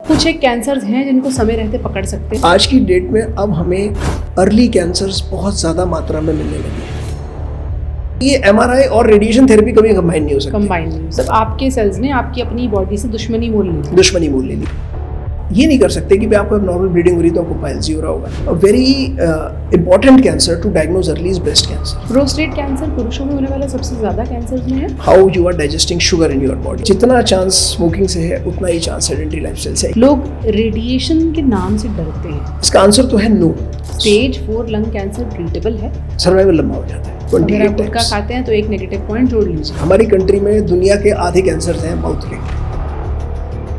कुछ एक कैंसर्स हैं जिनको समय रहते पकड़ सकते हैं। आज की डेट में अब हमें अर्ली कैंसर्स बहुत ज़्यादा मात्रा में मिलने लगे हैं। ये एमआरआई और रेडिएशन थेरेपी कभी कंबाइन नहीं हो सकती। कंबाइन नहीं, सब आपके सेल्स ने आपकी अपनी बॉडी से दुश्मनी मोल ली। दुश्मनी मोल ले ली। ये नहीं कर सकते कि भाई आपको नॉर्मल ब्लीडिंग हो रही तो आपको पाइल्स हो रहा होगा। Very important cancer to diagnose early is breast cancer. Prostate cancer पुरुषों में होने वाला सबसे ज्यादा कैंसर में है। How you are digesting sugar in your body. जितना चांस स्मोकिंग से है उतना ही चांस सेडेंटरी लाइफस्टाइल से है। लोग रेडिएशन के नाम से डरते हैं। इसका आंसर तो है no. Stage 4 lung cancer treatable है। सर्वाइवल लंबा हो जाता है। अगर आप गुटखा खाते हैं तो एक नेगेटिव पॉइंट जोड़ लीजिए। हमारी कंट्री में दुनिया के आधे कैंसर हैं माउथ के।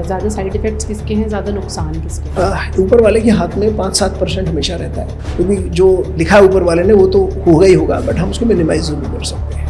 ज़्यादा साइड इफेक्ट्स किसके हैं, ज़्यादा नुकसान किसके? ऊपर वाले के हाथ में 5-7% हमेशा रहता है, क्योंकि जो लिखा है ऊपर वाले ने वो तो होगा ही होगा, बट हम उसको मिनिमाइज जरूर कर सकते हैं।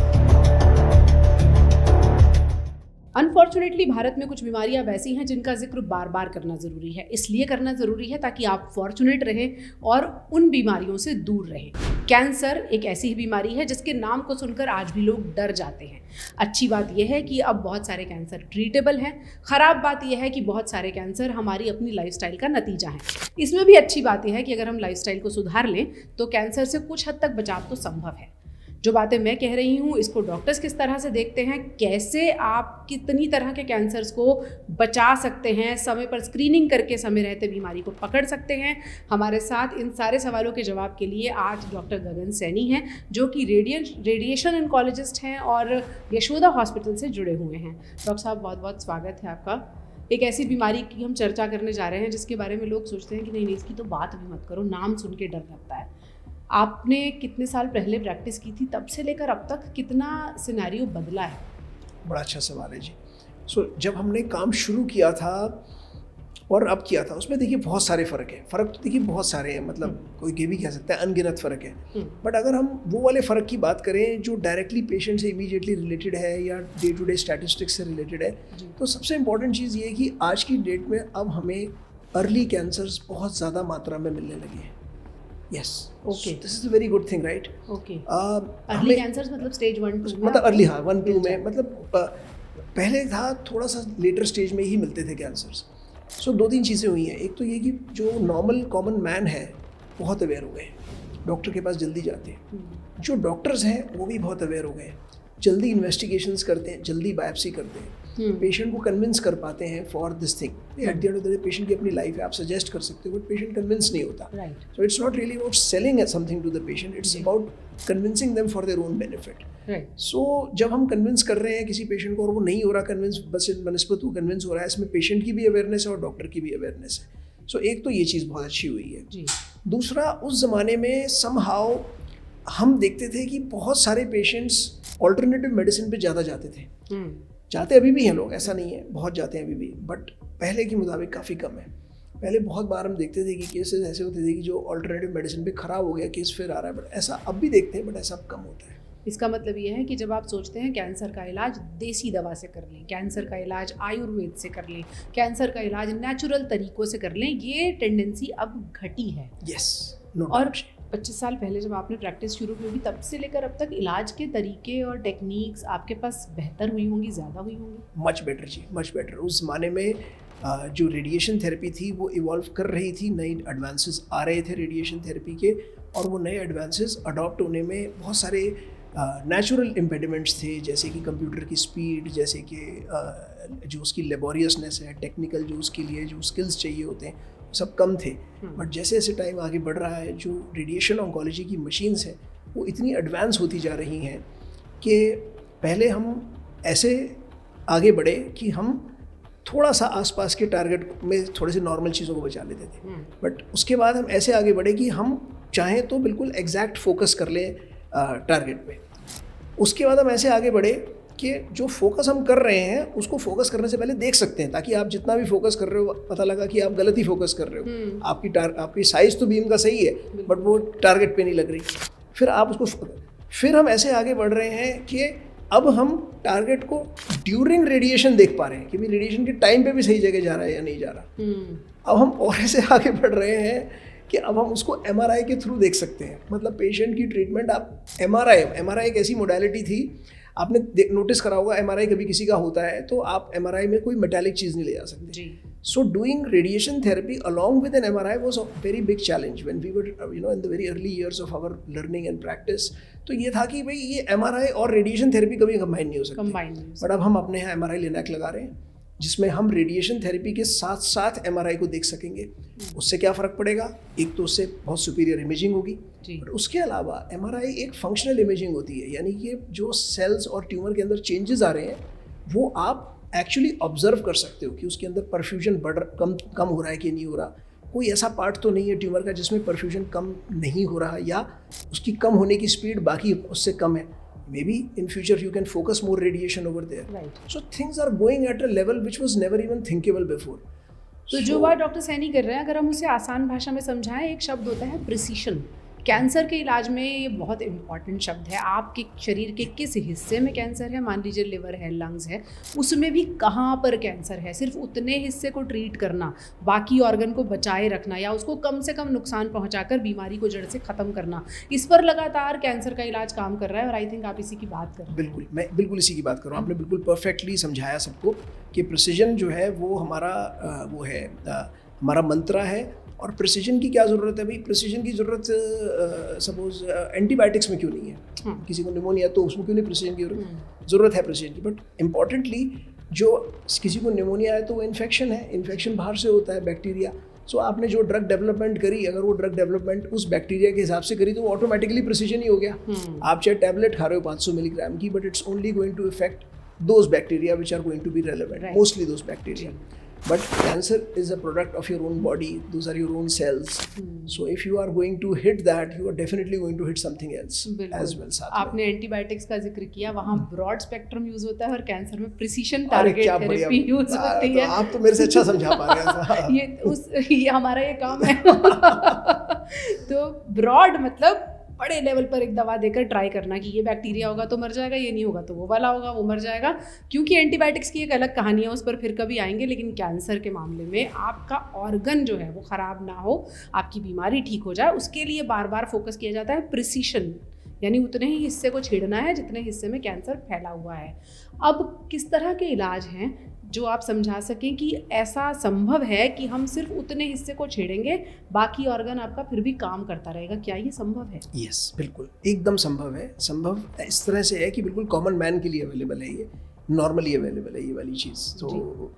अनफॉर्चुनेटली भारत में कुछ बीमारियां वैसी हैं जिनका जिक्र बार बार करना ज़रूरी है। इसलिए करना ज़रूरी है ताकि आप फॉर्चुनेट रहें और उन बीमारियों से दूर रहें। कैंसर एक ऐसी ही बीमारी है जिसके नाम को सुनकर आज भी लोग डर जाते हैं। अच्छी बात यह है कि अब बहुत सारे कैंसर ट्रीटेबल हैं। ख़राब बात यह है कि बहुत सारे कैंसर हमारी अपनी लाइफस्टाइल का नतीजा है। इसमें भी अच्छी बात यह है कि अगर हम लाइफस्टाइल को सुधार लें तो कैंसर से कुछ हद तक बचाव तो संभव है। जो बातें मैं कह रही हूँ इसको डॉक्टर्स किस तरह से देखते हैं, कैसे आप कितनी तरह के कैंसर्स को बचा सकते हैं, समय पर स्क्रीनिंग करके समय रहते बीमारी को पकड़ सकते हैं। हमारे साथ इन सारे सवालों के जवाब के लिए आज डॉक्टर गगन सैनी हैं, जो कि रेडिएशन ऑन्कोलॉजिस्ट हैं और यशोदा हॉस्पिटल से जुड़े हुए हैं। डॉक्टर साहब बहुत बहुत स्वागत है आपका। एक ऐसी बीमारी की हम चर्चा करने जा रहे हैं जिसके बारे में लोग सोचते हैं कि नहीं इसकी तो बात भी मत करो, नाम सुन के डर लगता है। आपने कितने साल पहले प्रैक्टिस की थी, तब से लेकर अब तक कितना सिनेरियो बदला है? बड़ा अच्छा सवाल है जी। जब हमने काम शुरू किया था और अब किया था उसमें देखिए बहुत सारे फ़र्क है। फ़र्क तो देखिए बहुत सारे हैं, मतलब कोई ये भी कह सकता है अनगिनत फ़र्क है। बट अगर हम वो वाले फ़र्क की बात करें जो डायरेक्टली पेशेंट से इमीडिएटली रिलेटेड है या डे टू डे स्टैटिस्टिक्स से रिलेटेड है, तो सबसे इम्पॉर्टेंट चीज़ ये है कि आज की डेट में अब हमें अर्ली कैंसर्स बहुत ज़्यादा मात्रा में मिलने लगे हैं। Yes. Okay. This is a very good thing, right? Okay. Early cancers मतलब स्टेज 1-2 में, मतलब अर्ली 1-2 में, मतलब पहले था थोड़ा सा लेटर स्टेज में ही मिलते थे कैंसर्स। दो तीन चीज़ें हुई हैं। एक तो ये कि जो नॉर्मल कॉमन मैन है बहुत अवेयर हो गए, डॉक्टर के पास जल्दी जाते हैं। जो डॉक्टर्स हैं वो भी बहुत अवेयर हो गए, जल्दी इन्वेस्टिगेशंस करते हैं, जल्दी बायोप्सी करते हैं, पेशेंट को कन्विंस कर पाते हैं for this thing. At the end of the day patient की अपनी लाइफ है, आप सजेस्ट कर सकते हो बट पेशेंट कन्विंस नहीं होता। So it's not really about selling something to the patient, it's about convincing them for their own benefit. So जब हम कन्विंस कर रहे हैं किसी पेशेंट को और वो नहीं हो रहा कन्विंस, बस बनस्पत वो कन्विंस हो रहा है, इसमें पेशेंट की भी अवेयरनेस है और डॉक्टर की भी अवेयरनेस है। एक तो ये चीज़ बहुत अच्छी हुई है। दूसरा, उस ज़माने में समहाउ हम देखते थे कि बहुत सारे पेशेंट्स ऑल्टरनेटिव मेडिसिन पे ज़्यादा जाते थे। जाते अभी भी हैं लोग, ऐसा नहीं है, बहुत जाते हैं अभी भी, बट पहले के मुताबिक काफ़ी कम है। पहले बहुत बार हम देखते थे कि केसेस ऐसे होते थे कि जो ऑल्टरनेटिव मेडिसिन पे ख़राब हो गया केस फिर आ रहा है, बट ऐसा अब भी देखते हैं, बट ऐसा अब कम होता है। इसका मतलब ये है कि जब आप सोचते हैं कैंसर का इलाज देसी दवा से कर लें, कैंसर का इलाज आयुर्वेद से कर लें, कैंसर का इलाज नेचुरल तरीक़ों से कर लें, ये टेंडेंसी अब घटी है। यस। और 25 साल पहले जब आपने प्रैक्टिस शुरू की होगी तब से लेकर अब तक इलाज के तरीके और टेक्निक्स आपके पास बेहतर हुई होंगी, ज़्यादा हुई होंगी? मच बेटर जी, मच बेटर। उस ज़माने में जो रेडिएशन थेरेपी थी वो इवॉल्व कर रही थी, नए एडवांसेस आ रहे थे रेडिएशन थेरेपी के, और वो नए एडवांसेस अडॉप्ट होने में बहुत सारे नेचुरल इम्पेडिमेंट्स थे, जैसे कि कंप्यूटर की स्पीड, जैसे कि जो उसकी लेबोरियसनेस है, टेक्निकल जो उसके लिए जो स्किल्स चाहिए होते हैं सब कम थे। बट जैसे जैसे टाइम आगे बढ़ रहा है, जो रेडिएशन ऑन्कोलॉजी की मशीन्स हैं वो इतनी एडवांस होती जा रही हैं कि पहले हम ऐसे आगे बढ़े कि हम थोड़ा सा आसपास के टारगेट में थोड़े से नॉर्मल चीज़ों को बचा लेते थे, बट उसके बाद हम ऐसे आगे बढ़े कि हम चाहें तो बिल्कुल एग्जैक्ट फोकस कर लें टारगेट पे। उसके बाद हम ऐसे आगे बढ़े कि जो फोकस हम कर रहे हैं उसको फोकस करने से पहले देख सकते हैं, ताकि आप जितना भी फोकस कर रहे हो पता लगा कि आप गलत ही फोकस कर रहे हो। आपकी साइज़ तो बीम का सही है बट वो टारगेट पे नहीं लग रही। फिर हम ऐसे आगे बढ़ रहे हैं कि अब हम टारगेट को ड्यूरिंग रेडिएशन देख पा रहे हैं कि भी रेडिएशन के टाइम पे भी सही जगह जा रहा है या नहीं जा रहा। अब हम और ऐसे आगे बढ़ रहे हैं कि अब हम उसको एमआरआई के थ्रू देख सकते हैं। मतलब पेशेंट की ट्रीटमेंट आप एमआरआई एक ऐसी मोडालिटी थी, आपने नोटिस करा होगा एमआरआई कभी किसी का होता है तो आप एमआरआई में कोई मेटालिक चीज़ नहीं ले जा सकते जी। So doing radiation therapy along with an MRI was a very big challenge when we were, in the very early years of our learning and practice. तो ये था कि भाई ये MRI और रेडिएशन थेरेपी कभी कंबाइन नहीं हो सकती। बट अब हम अपने यहाँ MRI लिनैक लगा रहे हैं जिसमें हम रेडिएशन थेरेपी के साथ साथ MRI को देख सकेंगे। उससे क्या फ़र्क पड़ेगा? एक तो उससे बहुत सुपीरियर इमेजिंग होगी, बट उसके अलावा MRI एक फंक्शनल इमेजिंग होती है, यानी कि जो सेल्स और ट्यूमर के अंदर चेंजेस आ रहे हैं वो आप एक्चुअली ऑब्जर्व कर सकते हो कि उसके अंदर परफ्यूजन कम हो रहा है कि नहीं हो रहा। कोई ऐसा पार्ट तो नहीं है ट्यूमर का जिसमें परफ्यूजन कम नहीं हो रहा या उसकी कम होने की स्पीड बाकी उससे कम है। Maybe in future you can focus more radiation over there. So things are going at a level which was never even thinkable before. तो जो बात डॉक्टर सैनी कर रहे हैं, अगर हम उसे आसान भाषा में समझाएं, एक शब्द होता है प्रिसीशन। कैंसर के इलाज में ये बहुत इंपॉर्टेंट शब्द है। आपके शरीर के किस हिस्से में कैंसर है, मान लीजिए लिवर है, लंग्स है, उसमें भी कहाँ पर कैंसर है, सिर्फ उतने हिस्से को ट्रीट करना, बाकी ऑर्गन को बचाए रखना या उसको कम से कम नुकसान पहुंचाकर बीमारी को जड़ से ख़त्म करना, इस पर लगातार कैंसर का इलाज काम कर रहा है। और आई थिंक आप इसी की बात कर रहे हैं। बिल्कुल, मैं बिल्कुल इसी की बात कर रहा हूँ। आपने बिल्कुल परफेक्टली समझाया सबको कि प्रिसीजन जो है वो हमारा मंत्रा है। और प्रिसीजन की क्या ज़रूरत है भाई? प्रिसीजन की ज़रूरत सपोज एंटीबायोटिक्स में क्यों नहीं है? किसी को निमोनिया तो उसमें क्यों नहीं प्रिसीजन की ज़रूरत है प्रिसीजन की। बट इम्पॉर्टेंटली जो किसी को निमोनिया है तो वो इन्फेक्शन है, इन्फेक्शन बाहर से होता है, बैक्टीरिया। सो आपने जो ड्रग डेवलपमेंट करी, अगर वो ड्रग डेवलपमेंट उस बैक्टीरिया के हिसाब से करी तो वो ऑटोमेटिकली प्रिसीजन ही हो गया। आप चाहे टैबलेट खा रहे हो 500 मिलीग्राम की, but it's only going to effect those bacteria which are going to be relevant, mostly those bacteria. But cancer is a product of your own body. Those are your own cells. So if you are going to hit that, you are definitely going to hit something else as well. साथ में आपने antibiotics का जिक्र किया, वहाँ broad spectrum use होता है और कैंसर में प्रिसीशन टारगेट थेरेपी यूज होती है। आप तो मेरे से अच्छा समझा पा रहे हैं। ये हमारा ये काम है। तो ब्रॉड मतलब बड़े लेवल पर एक दवा देकर ट्राई करना कि ये बैक्टीरिया होगा तो मर जाएगा, ये नहीं होगा तो वो वाला होगा, वो मर जाएगा। क्योंकि एंटीबायोटिक्स की एक अलग कहानी है, उस पर फिर कभी आएंगे। लेकिन कैंसर के मामले में आपका ऑर्गन जो है वो ख़राब ना हो, आपकी बीमारी ठीक हो जाए, उसके लिए बार बार फोकस किया जाता है प्रिसीशन, यानी उतने ही हिस्से को छेड़ना है जितने हिस्से में कैंसर फैला हुआ है। अब किस तरह के इलाज हैं जो आप समझा सकें कि ऐसा संभव है कि हम सिर्फ उतने हिस्से को छेड़ेंगे, बाकी ऑर्गन आपका फिर भी काम करता रहेगा? क्या ये संभव है? यस, बिल्कुल एकदम संभव है। संभव इस तरह से है कि बिल्कुल कॉमन मैन के लिए अवेलेबल है, ये नॉर्मली अवेलेबल है ये वाली चीज़। तो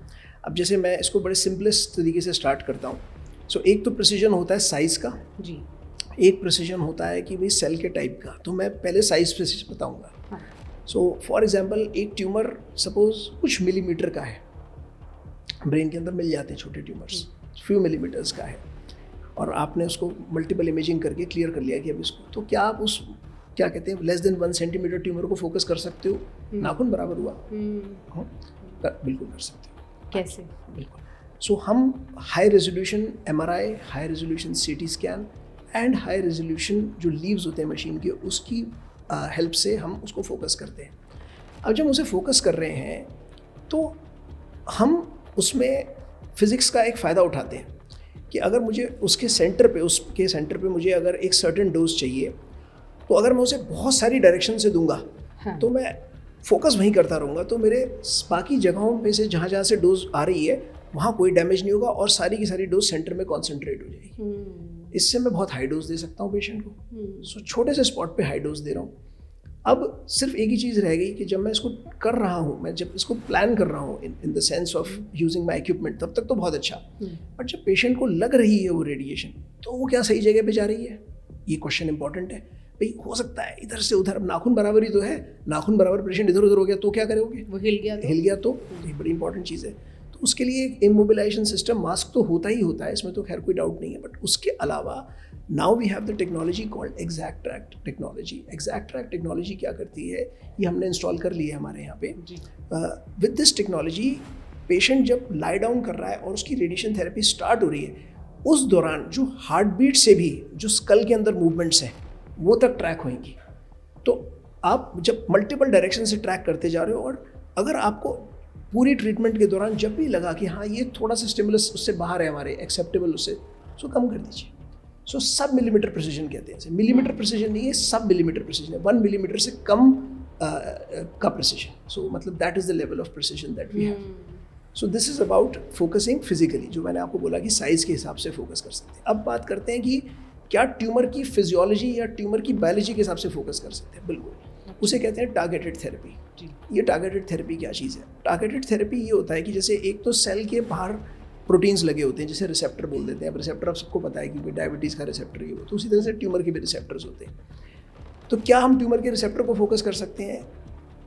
अब जैसे मैं इसको बड़े सिंपलेस्ट तरीके से स्टार्ट करता हूँ। सो एक तो प्रिसीजन होता है साइज़ का जी, एक प्रिसीजन होता है कि भाई सेल के टाइप का। तो मैं पहले साइज़ प्रिसीजन बताऊँगा। सो फॉर एग्जांपल एक ट्यूमर सपोज कुछ मिलीमीटर का है, ब्रेन के अंदर मिल जाते हैं छोटे ट्यूमर्स, फ्यू मिलीमीटर्स का है, और आपने उसको मल्टीपल इमेजिंग करके क्लियर कर लिया कि अब इसको, तो क्या आप उस क्या कहते हैं लेस देन 1 सेंटीमीटर ट्यूमर को फोकस कर सकते हो? नाखून बराबर हुआ, बिल्कुल कर सकते हो। कैसे? बिल्कुल। सो हम high resolution MRI, high resolution CT scan and high resolution जो लीव्स होते हैं मशीन के, उसकी हेल्प से हम उसको फोकस करते हैं। अब जब उसे फोकस कर रहे हैं तो हम उसमें फ़िज़िक्स का एक फ़ायदा उठाते हैं कि अगर मुझे उसके सेंटर पे मुझे अगर एक सर्टेन डोज चाहिए, तो अगर मैं उसे बहुत सारी डायरेक्शन से दूंगा तो मैं फोकस वहीं करता रहूँगा, तो मेरे बाकी जगहों पे से जहाँ से डोज आ रही है वहाँ कोई डैमेज नहीं होगा और सारी की सारी डोज सेंटर में कॉन्सेंट्रेट हो जाएगी। इससे मैं बहुत हाई डोज दे सकता हूँ पेशेंट को। सो छोटे से स्पॉट पे हाई डोज दे रहा हूँ। अब सिर्फ एक ही चीज़ रह गई कि जब मैं इसको कर रहा हूँ, मैं जब इसको प्लान कर रहा हूँ in the sense of using my equipment, तब तक तो बहुत अच्छा, बट जब पेशेंट को लग रही है वो रेडिएशन, तो वो क्या सही जगह पे जा रही है? ये क्वेश्चन इंपॉर्टेंट है भाई। हो सकता है इधर से उधर, नाखून बराबर ही तो है, नाखून बराबर पेशेंट इधर उधर हो गया तो क्या करोगे? वो हिल गया तो ये बड़ी इंपॉर्टेंट चीज़ है। तो उसके लिए एक इमोबिलाइजेशन सिस्टम, मास्क तो होता ही होता है, इसमें तो खैर कोई डाउट नहीं है, बट उसके अलावा now we have the technology called exact track technology. Exact track technology क्या करती है, ये हमने इंस्टॉल कर ली है हमारे यहाँ पे। विद दिस टेक्नोलॉजी पेशेंट जब लाई डाउन कर रहा है और उसकी रेडिएशन थेरेपी स्टार्ट हो रही है, उस दौरान जो हार्ट बीट से भी जो स्कल के अंदर मूवमेंट्स हैं वो तक ट्रैक होंगी। तो आप जब मल्टीपल डायरेक्शन से ट्रैक करते जा रहे हो, और अगर आपको पूरी ट्रीटमेंट के दौरान जब भी लगा कि हाँ ये थोड़ा सा स्टिमुलस उससे बाहर है हमारे एक्सेप्टेबल, उससे सो कम कर दीजिए। सो सब मिलीमीटर प्रिसीजन कहते हैं इसे। मिलीमीटर प्रिसीजन नहीं है, सब मिलीमीटर प्रिसीजन है। 1 मिलीमीटर से कम का प्रिसिशन. सो मतलब that is the level of precision that we have. So this is about focusing physically, जो मैंने आपको बोला कि साइज़ के हिसाब से फोकस कर सकते हैं. अब बात करते हैं कि क्या ट्यूमर की फिजियोलॉजी या ट्यूमर की बायोलॉजी के हिसाब से फोकस कर सकते हैं. बिल्कुल, उसे कहते हैं टारगेटेड थेरेपी. ये टारगेटेड थेरेपी क्या चीज़ है? टारगेटेड थेरेपी ये होता है कि जैसे एक तो सेल के बाहर प्रोटीन्स लगे होते हैं, जिसे रिसेप्टर बोल देते हैं. अब रिसेप्टर आप सबको पता है कि डायबिटीज़ का रिसेप्टर ये हो, तो उसी तरह से ट्यूमर के भी रिसेप्टर्स होते हैं. तो क्या हम ट्यूमर के रिसेप्टर को फोकस कर सकते हैं?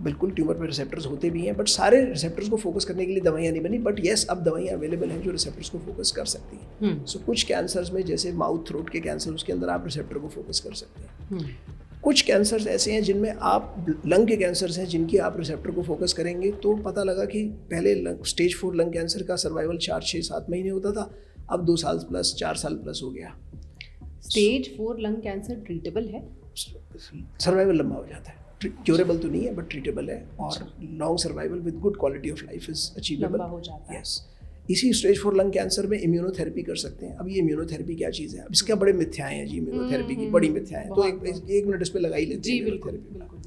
बिल्कुल, ट्यूमर पर रिसेप्टर्स होते भी हैं, बट सारे रिसेप्टर्स को फोकस करने के लिए दवाइयाँ नहीं बनी. बट येस, अब दवाइयाँ अवेलेबल हैं जो रिसेप्टर्स को फोकस कर सकती हैं. सो कुछ कैंसर्स में, जैसे माउथ थ्रोट के कैंसर, उसके अंदर आप रिसेप्टर को फोकस कर सकते हैं. कुछ कैंसर्स ऐसे हैं जिनमें आप, लंग के कैंसर्स हैं जिनकी आप रिसेप्टर को फोकस करेंगे, तो पता लगा कि पहले स्टेज 4 लंग कैंसर का सर्वाइवल 4-6-7 महीने होता था, अब 2 साल प्लस, 4 साल प्लस हो गया. स्टेज 4 लंग कैंसर ट्रीटेबल है? सर्वाइवल लंबा हो जाता है. क्योरेबल तो नहीं है, बट ट्रीटेबल है, और long survival with good quality of life is achievable. लंबा हो जाता है. यस. इसी स्टेज 4 लंग कैंसर में इम्यूनोथेरेपी कर सकते हैं. अब ये इम्यूनोथेरेपी क्या चीज़ है? अब इसके बड़े मिथ्याएं हैं जी, इम्यूनोथेरेपी की बड़ी मिथ्याएं हैं. तो एक मिनट इस पर लगा ही लेते हैं इम्यूनोथेरेपी.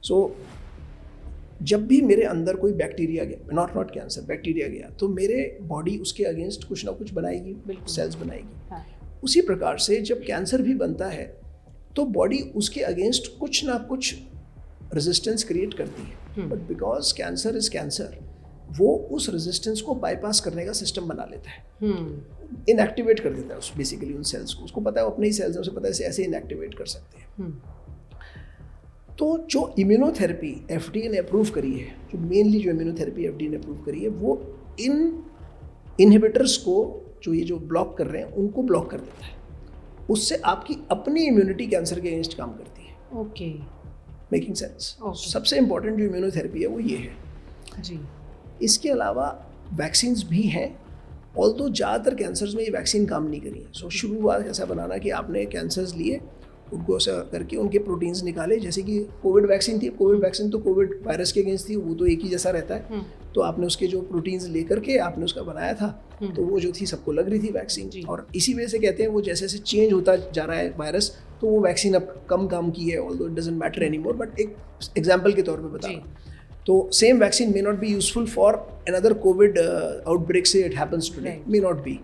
सो जब भी मेरे अंदर कोई बैक्टीरिया गया, नॉट कैंसर, बैक्टीरिया गया, तो मेरे बॉडी उसके अगेंस्ट कुछ ना कुछ बनाएगी, सेल्स बनाएगी. उसी प्रकार से जब कैंसर भी बनता है तो बॉडी उसके अगेंस्ट कुछ ना कुछ रेजिस्टेंस क्रिएट करती है. But because cancer is cancer, वो उस रेजिस्टेंस को बाईपास करने का सिस्टम बना लेता है, इनएक्टिवेट कर देता है उस बेसिकली उन सेल्स को. उसको पता है, अपने ही सेल्स हैं, उसे पता है ऐसे इनएक्टिवेट कर सकते हैं. तो जो इम्यूनोथेरेपी FDA ने अप्रूव करी है, जो मेनली जो इम्यूनोथेरेपी FDA ने अप्रूव करी है, वो इन इनहिबिटर्स को, जो ये जो ब्लॉक कर रहे हैं, उनको ब्लॉक कर देता है. उससे आपकी अपनी इम्यूनिटी कैंसर के अगेंस्ट काम करती है. Okay, making sense. सबसे इंपॉर्टेंट जो इम्यूनोथेरेपी है वो ये है जी. इसके अलावा वैक्सीन्स भी हैं, ऑल्दो ज़्यादातर कैंसर्स में ये वैक्सीन काम नहीं करी है. सो शुरुआत ऐसा बनाना कि आपने कैंसर्स लिए, उनको ऐसा करके उनके प्रोटीन्स निकाले. जैसे कि कोविड वैक्सीन थी. कोविड वैक्सीन तो कोविड वायरस के अगेंस्ट थी, वो तो एक ही जैसा रहता है. तो आपने उसके जो प्रोटीन्स लेकर के आपने उसका बनाया था, तो वो जो थी सबको लग रही थी वैक्सीन. और इसी वजह से कहते हैं वो जैसे जैसे चेंज होता जा रहा है वायरस, तो वो वैक्सीन अब कम काम की है, although it doesn't matter anymore. But एक एग्जाम्पल के तौर पर बता रहा हूँ. तो same vaccine may not be useful for another COVID outbreak say it happens today, may not be.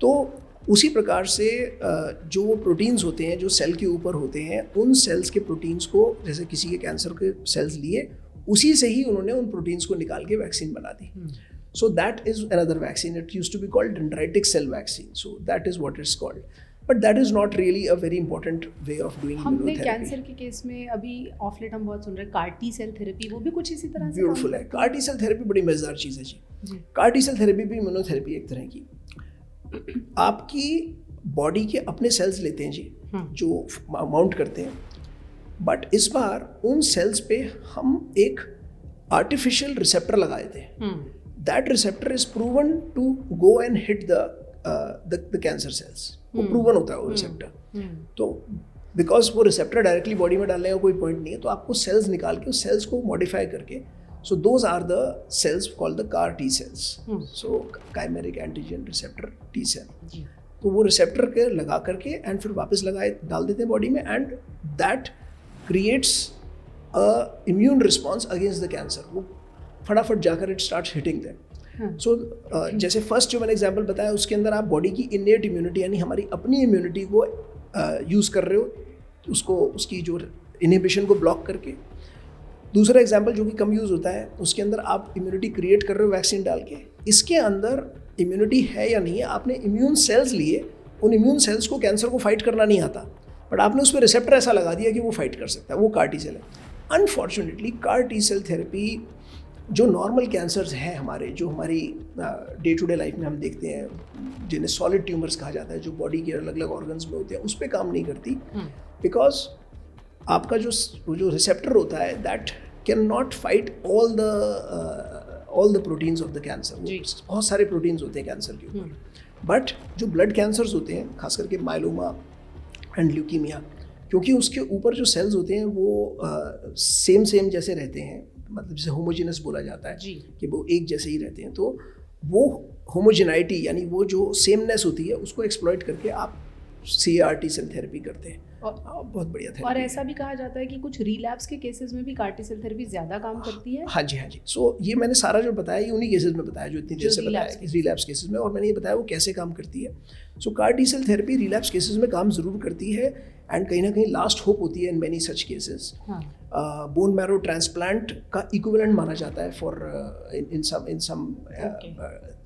तो उसी प्रकार से जो वो प्रोटीन्स होते हैं जो सेल के ऊपर होते हैं, उन सेल्स के प्रोटीन्स को, जैसे किसी के कैंसर के सेल्स लिए, उसी से ही उन्होंने उन प्रोटीन्स को निकाल के वैक्सीन बना दी. So that is another vaccine. It used to be called dendritic cell vaccine. So that is what it's called. But that is not really a very important way of doing immunotherapy. हमने cancer के case में अभी of late हम बहुत सुन रहे हैं CAR T cell therapy, वो भी कुछ इसी तरह से ब्यूटीफुल है. CAR T सेल थेरेपी बड़ी मजेदार चीज़ है जी. CAR T सेल थेरेपी भी इम्यूनोथेरेपी एक तरह की. आपकी बॉडी के अपने सेल्स लेते हैं जी, जो माउंट करते हैं, बट इस बार उन सेल्स पे हम एक आर्टिफिशियल रिसेप्टर लगा देते हैं. That receptor is proven to go and hit the cancer cells. वो प्रूवन होता है वो रिसेप्टर. तो बिकॉज वो रिसेप्टर डायरेक्टली बॉडी में डालने का कोई पॉइंट नहीं है, तो आपको सेल्स निकाल के उस सेल्स को मॉडिफाई करके, so those are the cells called the CAR T cells. So chimeric antigen receptor T cell. तो वो रिसेप्टर के लगा करके एंड फिर वापस डाल देते हैं बॉडी में, and that creates a immune response against the cancer. वो फटाफट जाकर इट स्टार्ट्स हिटिंग देम. सो जैसे फर्स्ट जो मैंने एग्जांपल बताया, उसके अंदर आप बॉडी की इनेट इम्यूनिटी, यानी हमारी अपनी इम्यूनिटी को यूज़ कर रहे हो, उसको, उसकी जो इनहिबिशन को ब्लॉक करके. दूसरा एग्जांपल जो कि कम यूज़ होता है, उसके अंदर आप इम्यूनिटी क्रिएट कर रहे हो वैक्सीन डाल के. इसके अंदर इम्यूनिटी है या नहीं है, आपने इम्यून सेल्स लिए, उन इम्यून सेल्स को कैंसर को फाइट करना नहीं आता, बट आपने उस पर रिसेप्टर ऐसा लगा दिया कि वो फाइट कर सकता है. वो CAR T सेल है. Unfortunately CAR T cell therapy जो नॉर्मल कैंसर्स हैं हमारे, जो हमारी डे टू डे लाइफ में हम देखते हैं, जिन्हें सॉलिड ट्यूमर्स कहा जाता है, जो बॉडी के अलग अलग ऑर्गन्स में होते हैं, उस पर काम नहीं करती. बिकॉज आपका जो रिसेप्टर होता है, that can not fight all the proteins of the cancer. बहुत सारे प्रोटीन्स होते हैं कैंसर के ऊपर. बट जो ब्लड कैंसर्स होते हैं, खास करके मायलोमा एंड ल्यूकीमिया, क्योंकि उसके ऊपर जो सेल्स होते हैं वो सेम जैसे रहते हैं, मतलब जैसे होमोजेनस बोला जाता है कि वो एक जैसे ही रहते हैं, तो वो होमोजेनाइटी, यानी वो जो सेमनेस होती है, उसको एक्सप्लॉइट करके आप CAR T सेल थेरेपी करते हैं. बहुत बढ़िया थेरेपी और है। ऐसा भी कहा जाता है कि कुछ रिलैप्स के केसेस में भी कार्टी सेल थेरेपी ज़्यादा काम करती है। हाँ जी, हाँ जी। सो ये मैंने सारा जो बताया ये उन्हीं केसेस में बताया जो इतनी देर जो से बताया relapse रिलैप्स केसेस में, और मैंने ये बताया वो कैसे काम करती है। So CAR T cell therapy relapse cases में काम ज़रूर करती है, एंड कहीं ना कहीं लास्ट होप होती है in many such cases. Bone marrow transplant का इक्विवेलेंट माना जाता है फॉर इन सम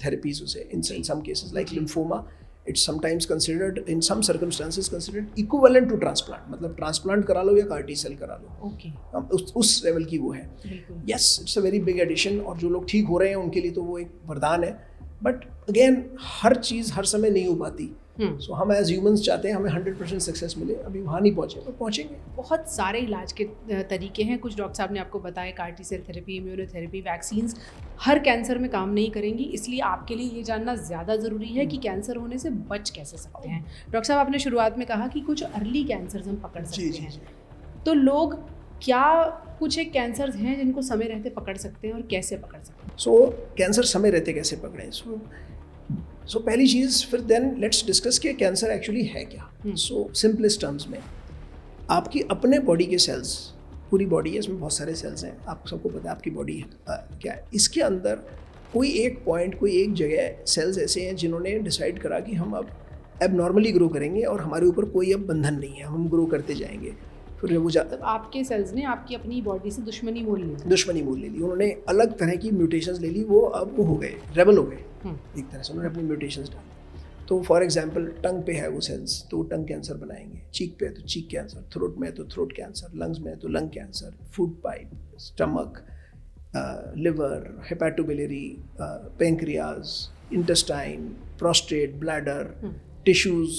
थेरेपीज उसे, in some cases like lymphoma it's sometimes considered in some circumstances considered equivalent to transplant, मतलब ट्रांसप्लांट करा लो या कार्टी सेल करा लो। ओके, उस लेवल की वो है। Yes, it's a very big addition, और जो लोग ठीक हो रहे हैं उनके लिए तो वो एक वरदान है। बट अगेन हर चीज़ हर समय नहीं हो पाती। सो हम एज ह्यूमंस चाहते हैं हमें 100% सक्सेस मिले, अभी वहाँ नहीं पहुँचे पर पहुँचेंगे। बहुत सारे इलाज के तरीके हैं, कुछ डॉक्टर साहब ने आपको बताया, CAR T cell therapy, immunotherapy, vaccines हर कैंसर में काम नहीं करेंगी, इसलिए आपके लिए ये जानना ज़्यादा ज़रूरी है कि कैंसर होने से बच कैसे सकते हैं। डॉक्टर साहब आपने शुरुआत में कहा कि कुछ अर्ली कैंसर हम पकड़ सकते हैं, तो लोग क्या कुछ एक कैंसर हैं जिनको समय रहते पकड़ सकते हैं और कैसे पकड़ सकते हैं? सो कैंसर समय रहते कैसे पकड़ें? सो पहली चीज़, फिर देन लेट्स डिस्कस कि कैंसर एक्चुअली है क्या। सो सिंपलेस्ट टर्म्स में आपकी अपने बॉडी के सेल्स, पूरी बॉडी है, इसमें बहुत सारे सेल्स हैं, आप सबको पता है आपकी बॉडी क्या है। इसके अंदर कोई एक पॉइंट, कोई एक जगह सेल्स ऐसे हैं जिन्होंने डिसाइड करा कि हम अब एबनॉर्मली ग्रो करेंगे और हमारे ऊपर कोई अब बंधन नहीं है, हम ग्रो करते जाएंगे। फिर वो आपके सेल्स ने आपकी अपनी बॉडी से दुश्मनी मोल ली, उन्होंने अलग तरह की म्यूटेशंस ले ली, वो अब वो हो गए, रेबल हो गए एक तरह से, उन्होंने अपनी म्यूटेशंस डाली। तो फॉर एग्जांपल टंग पे है वो सेल्स, तो टंग कैंसर बनाएंगे, चीक पे है तो चीक कैंसर, थ्रोट में है तो थ्रोट कैंसर, लंग्स में है तो lung cancer, food pipe, stomach, liver, hepatobiliary, pancreas, intestine, prostate, bladder, tissues,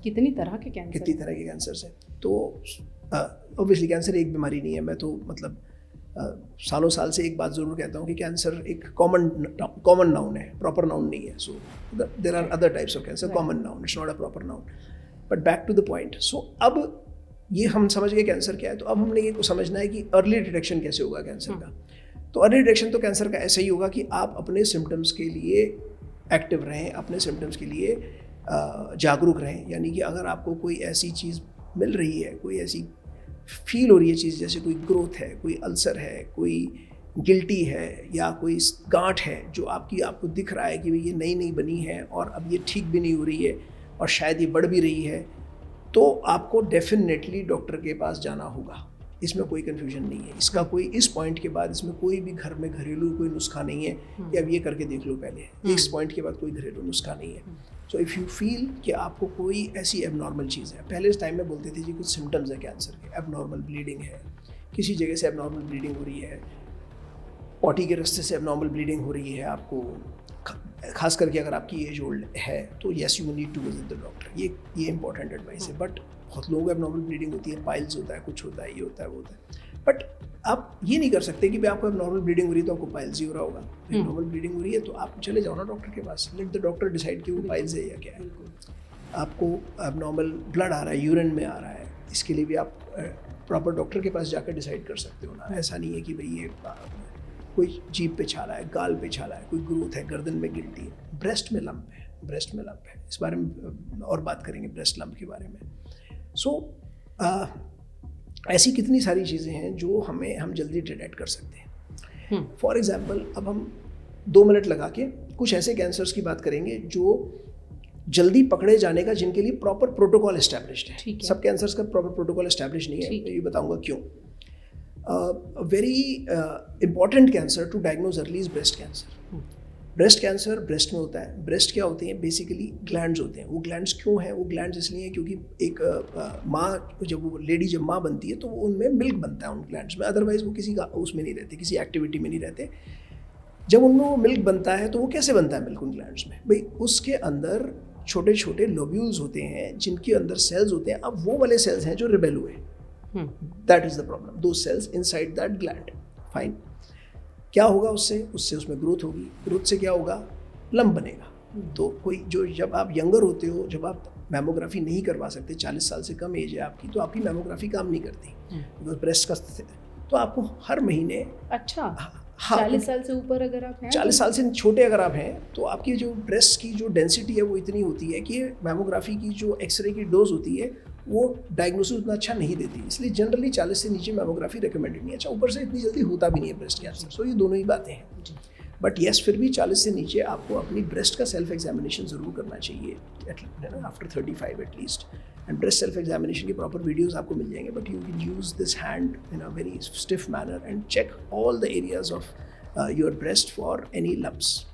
कितनी तरह के कैंसर है। तो ऑब्वियसली कैंसर एक बीमारी नहीं है। मैं तो मतलब सालों साल से एक बात ज़रूर कहता हूँ कि कैंसर एक कॉमन नाउन है, प्रॉपर नाउन नहीं है। So there are other types of cancer, common noun, it's not a proper noun. But back to the point. So अब ये हम समझ गए कैंसर क्या है, तो अब हमने ये समझना है कि अर्ली डिटेक्शन कैसे होगा कैंसर का। तो अर्ली डिटेक्शन तो कैंसर का ऐसा ही होगा कि आप अपने सिम्टम्स के लिए एक्टिव रहें, अपने सिम्टम्स के लिए जागरूक रहें। यानी कि अगर आपको कोई ऐसी चीज़ मिल रही है, कोई ऐसी फील हो रही है चीज़, जैसे कोई ग्रोथ है, कोई अल्सर है, कोई गिल्टी है, या कोई गांठ है जो आपको दिख रहा है कि ये नई बनी है और अब ये ठीक भी नहीं हो रही है और शायद ये बढ़ भी रही है, तो आपको डेफिनेटली डॉक्टर के पास जाना होगा। इसमें कोई कन्फ्यूजन नहीं है। इसका कोई, इस पॉइंट के बाद इसमें कोई भी घर में घरेलू कोई नुस्खा नहीं है कि अब ये करके देख लो पहले। इस पॉइंट के बाद कोई घरेलू नुस्खा नहीं है। सो इफ़ यू फील कि आपको कोई ऐसी एबनॉर्मल चीज़ है, पहले इस टाइम में बोलते थे जी कुछ सिम्टम्स है कैंसर के, एबनॉर्मल ब्लीडिंग है, किसी जगह से एबनॉर्मल ब्लीडिंग हो रही है, पॉटी के रास्ते से एबनॉर्मल ब्लीडिंग हो रही है आपको, खास करके अगर आपकी एज ओल्ड है, तो yes you need to visit the doctor. ये इंपॉर्टेंट एडवाइस है। बट बहुत लोगों को एबनॉर्मल ब्लीडिंग होती है, पाइल्स होता है, कुछ होता है, ये होता है, वो होता है। बट आप ये नहीं कर सकते कि भाई आपको एबनॉर्मल ब्लीडिंग हो रही है तो आपको पाइल्स ही हो रहा होगा। एबनॉर्मल ब्लीडिंग हो रही है तो आप चले जाओ ना डॉक्टर के पास, लेट द डॉक्टर डिसाइड कि वो पाइल्स है या क्या है। आपको एबनॉर्मल ब्लड आ रहा है, यूरिन में आ रहा है, इसके लिए भी आप प्रॉपर डॉक्टर के पास जाकर डिसाइड कर सकते हो ना। ऐसा नहीं है कि भाई ये कोई जीभ पे छाला है, गाल पे छाला है, कोई ग्रोथ है, गर्दन में गिल्टी है, ब्रेस्ट में लंप है, इस बारे में और बात करेंगे, ब्रेस्ट लंप के बारे में। सो ऐसी कितनी सारी चीज़ें हैं जो हम जल्दी डिटेक्ट कर सकते हैं। फॉर एग्जाम्पल, अब हम 2 मिनट लगा के कुछ ऐसे कैंसर्स की बात करेंगे जो जल्दी पकड़े जाने का, जिनके लिए प्रॉपर प्रोटोकॉल एस्टैब्लिश्ड है। सब कैंसर्स का प्रॉपर प्रोटोकॉल एस्टैब्लिश नहीं है, मैं ये बताऊंगा क्यों। Very important cancer to diagnose early is breast cancer. Breast cancer breast में होता है। ब्रेस्ट क्या होते हैं? बेसिकली ग्लैंड्स होते हैं। वो ग्लैंड्स क्यों हैं? वो ग्लैंड्स इसलिए हैं क्योंकि एक माँ, जब माँ बनती है तो वो उनमें मिल्क बनता है उन ग्लैंड्स में, अदरवाइज वो किसी का उसमें नहीं रहते, किसी एक्टिविटी में नहीं रहते। जब उनमें वो मिल्क बनता है तो वो कैसे बनता है मिल्क उन ग्लैंड्स में? भाई उसके अंदर छोटे छोटे लोब्यूल्स होते हैं जिनके अंदर सेल्स होते हैं। अब वो वाले सेल्स हैं जो रिबेल हुए, that is the problem, those cells inside that gland. Fine, क्या होगा उससे उसमें ग्रोथ होगी। ग्रोथ से क्या होगा? लंप बनेगा। तो कोई जो, जब आप यंगर होते हो, जब आप मैमोग्राफी नहीं करवा सकते, 40 साल से कम एज है आपकी, तो आपकी मैमोग्राफी काम नहीं करती बिकॉज ब्रेस्ट का, तो आपको हर महीने, अच्छा हाँ, 40 साल से ऊपर अगर आप हैं, 40 साल से छोटे अगर आप हैं, तो आपकी जो ब्रेस्ट की जो डेंसिटी है वो इतनी होती है कि मैमोग्राफी की जो एक्सरे की डोज होती है वो डायग्नोसिस उतना अच्छा नहीं देती, इसलिए जनरली 40 से नीचे मैमोग्राफी रिकमेंडेड नहीं है। अच्छा, ऊपर से इतनी जल्दी होता भी नहीं है ब्रेस्ट कैंसर, सो ये दोनों ही बातें हैं। बट येस, फिर भी 40 से नीचे आपको अपनी ब्रेस्ट का सेल्फ एग्जामिनेशन ज़रूर करना चाहिए, after 35 at least. And breast self examination की प्रॉपर वीडियोस आपको मिल जाएंगे, but you can use this hand in a very stiff manner and check all the areas of your breast for any lumps.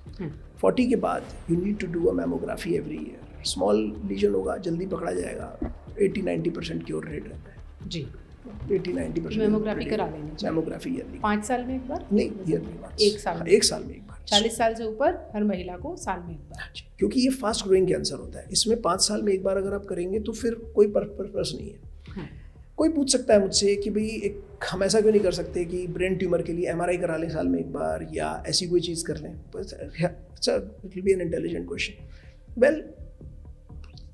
40 के बाद you need to do a mammography every year. Small lesion होगा, जल्दी पकड़ा जाएगा, 80-90% cure rate रहता है जी। 80-90% mammography करा लेनी चाहिए। मैमोग्राफी ईयरली 5 साल में एक बार? नहीं, ईयरली बात, एक साल में? एक साल में एक बार। 40 साल से ऊपर हर महिला को साल में एक बार। क्योंकि ये फास्ट ग्रोइंग कैंसर होता है, इसमें 5 साल में एक बार अगर आप करेंगे तो फिर कोई पर्पस नहीं है। कोई पूछ सकता है मुझसे कि भाई एक हम ऐसा क्यों नहीं कर सकते कि ब्रेन ट्यूमर के लिए MRI करा लें साल में एक बार, या ऐसी कोई चीज़ कर लें। It will be an intelligent question. Well,